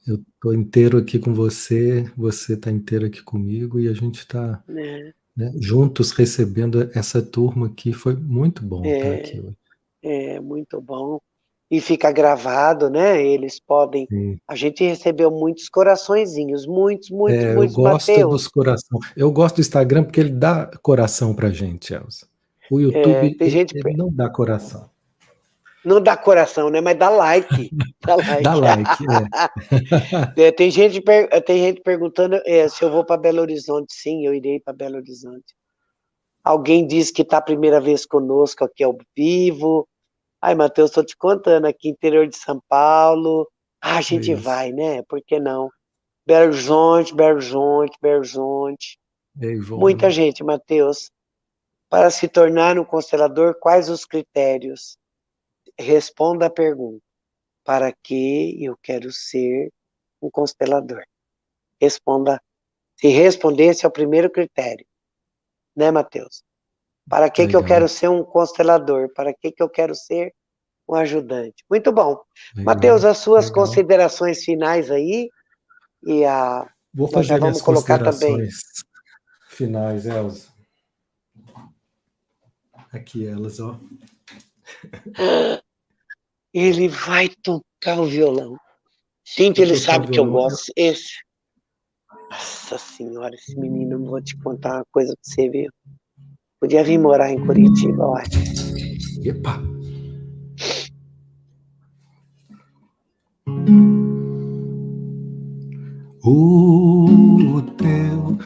Eu tô inteiro aqui com você, você tá inteiro aqui comigo e a gente tá, Né, né, juntos recebendo essa turma aqui. Foi muito bom estar aqui é, hoje. é muito bom. E fica gravado, né? Eles podem. Sim. A gente recebeu muitos coraçõezinhos, muitos, muitos, Eu muitos, gosto Mateus. dos coração. Eu gosto do Instagram porque ele dá coração pra gente, Elza. O YouTube, Tem gente. ele não dá coração. Não dá coração, né? Mas dá like. Dá Dá like. like, é. Tem gente perguntando se eu vou para Belo Horizonte. Sim, eu irei para Belo Horizonte. Alguém disse que está a primeira vez conosco aqui ao vivo. Ai, Matheus, estou te contando aqui, interior de São Paulo. Ah, a É gente isso. vai, né? Por que não? Belo Horizonte, Belo Horizonte, Belo Horizonte. É, Muita Ivone. gente, Matheus. Para se tornar um constelador, quais os critérios? Responda a pergunta. Para que eu quero ser um constelador? Responda. Se responder, esse é o primeiro critério, né, Matheus? Para que eu Legal, quero ser um constelador? Para que eu quero ser um ajudante? Muito bom. Matheus, legal, as suas legal. considerações finais aí, e Vou nós já fazer vamos minhas colocar também. considerações finais, Elza. Aqui elas, ó. Ele vai tocar o violão. Gente, Vou ele tocar sabe que eu violão. gosto. Nossa senhora, esse menino, vou te contar uma coisa pra você ver. Podia vir morar em Curitiba, olha. Epa! O teu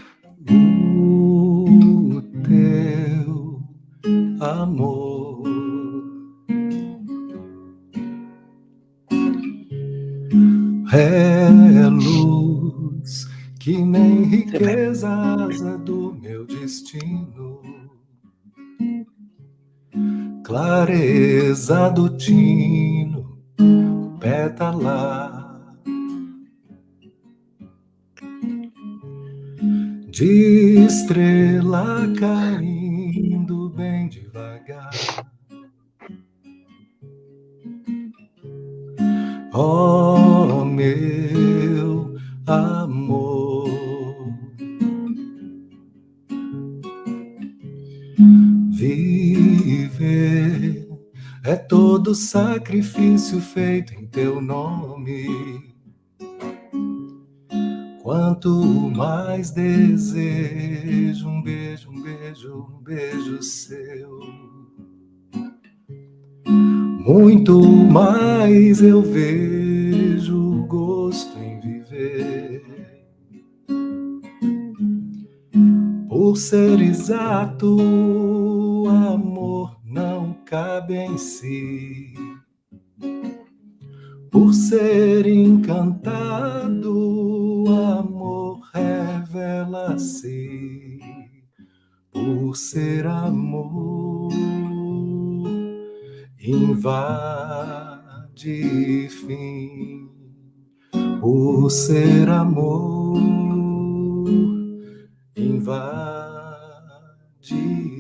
amor é luz que nem Você vai. riquezas é do meu destino, clareza do tino, pétala de estrela caindo bem devagar. Oh, meu amor, viver é todo sacrifício feito em teu nome. Quanto mais desejo um beijo, um beijo, um beijo seu. muito mais eu vejo gosto em viver. Por ser exato, o amor não cabe em si. Por ser encantado, o amor revela-se. Por ser amor, invade fim. Por ser amor, invade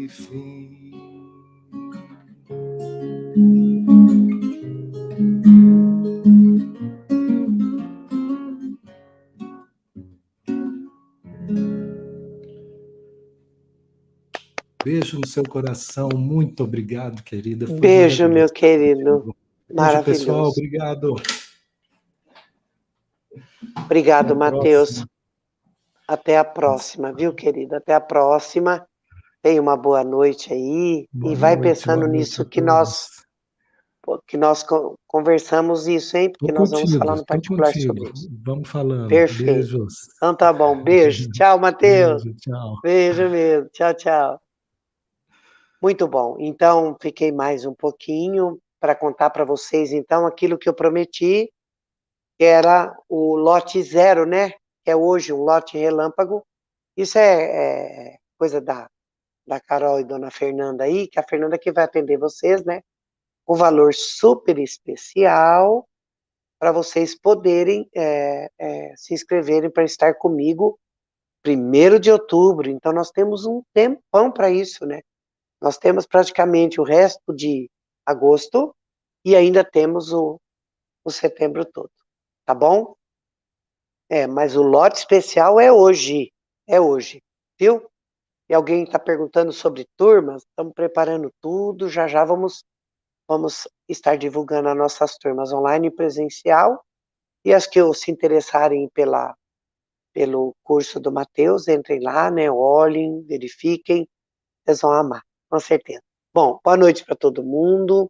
fim. Beijo no seu coração, muito obrigado, querida. Foi Beijo, meu maravilhoso. querido. Beijo, pessoal, Maravilhoso. obrigado. Até Obrigado, a Matheus. próxima. Até a próxima, viu, querida? Até a próxima. Tenha uma boa noite aí e vai pensando Boa noite nisso a todos. que nós conversamos isso, hein? Porque nós vamos falar no Tô particular contigo. sobre isso. Vamos falando. Perfeito. Beijos. Então tá bom. Beijo. Tchau, Matheus. Beijo, tchau. Beijo mesmo. Tchau, tchau. Muito bom. Então, fiquei mais um pouquinho para contar para vocês, então, aquilo que eu prometi, que era o lote zero, né? Que é hoje um lote relâmpago. Isso é coisa da Carol e Dona Fernanda aí, que a Fernanda que vai atender vocês, né? Com valor super especial para vocês poderem se inscreverem para estar comigo 1º de outubro. Então, nós temos um tempão para isso, né? Nós temos praticamente o resto de agosto e ainda temos o setembro todo, tá bom? Mas o lote especial é hoje, viu? E alguém está perguntando sobre turmas, estamos preparando tudo, já já vamos estar divulgando as nossas turmas online e presencial, e as que se interessarem pelo curso do Matheus, entrem lá, né, olhem, verifiquem, vocês vão amar, com certeza. Bom, boa noite para todo mundo,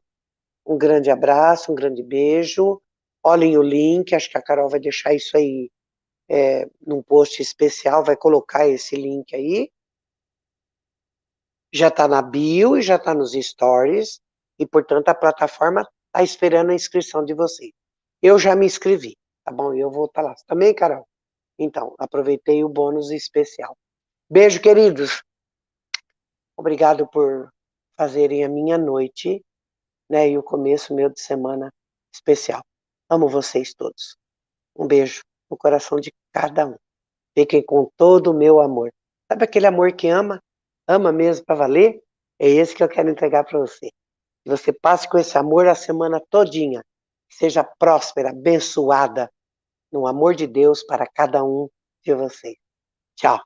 um grande abraço, um grande beijo, olhem o link, acho que a Carol vai deixar isso aí num post especial, vai colocar esse link aí, já está na bio e já está nos stories, e, portanto, a plataforma está esperando a inscrição de vocês. Eu já me inscrevi, tá bom? Eu vou estar lá. Você também, Carol? Então, aproveitei o bônus especial. Beijo, queridos. Obrigado por fazerem a minha noite, né, e o começo meu de semana especial. Amo vocês todos. Um beijo no coração de cada um. Fiquem com todo o meu amor. Sabe aquele amor que ama? Ama mesmo para valer? É esse que eu quero entregar para você. Que você passe com esse amor a semana todinha. Seja próspera, abençoada, no amor de Deus para cada um de vocês. Tchau.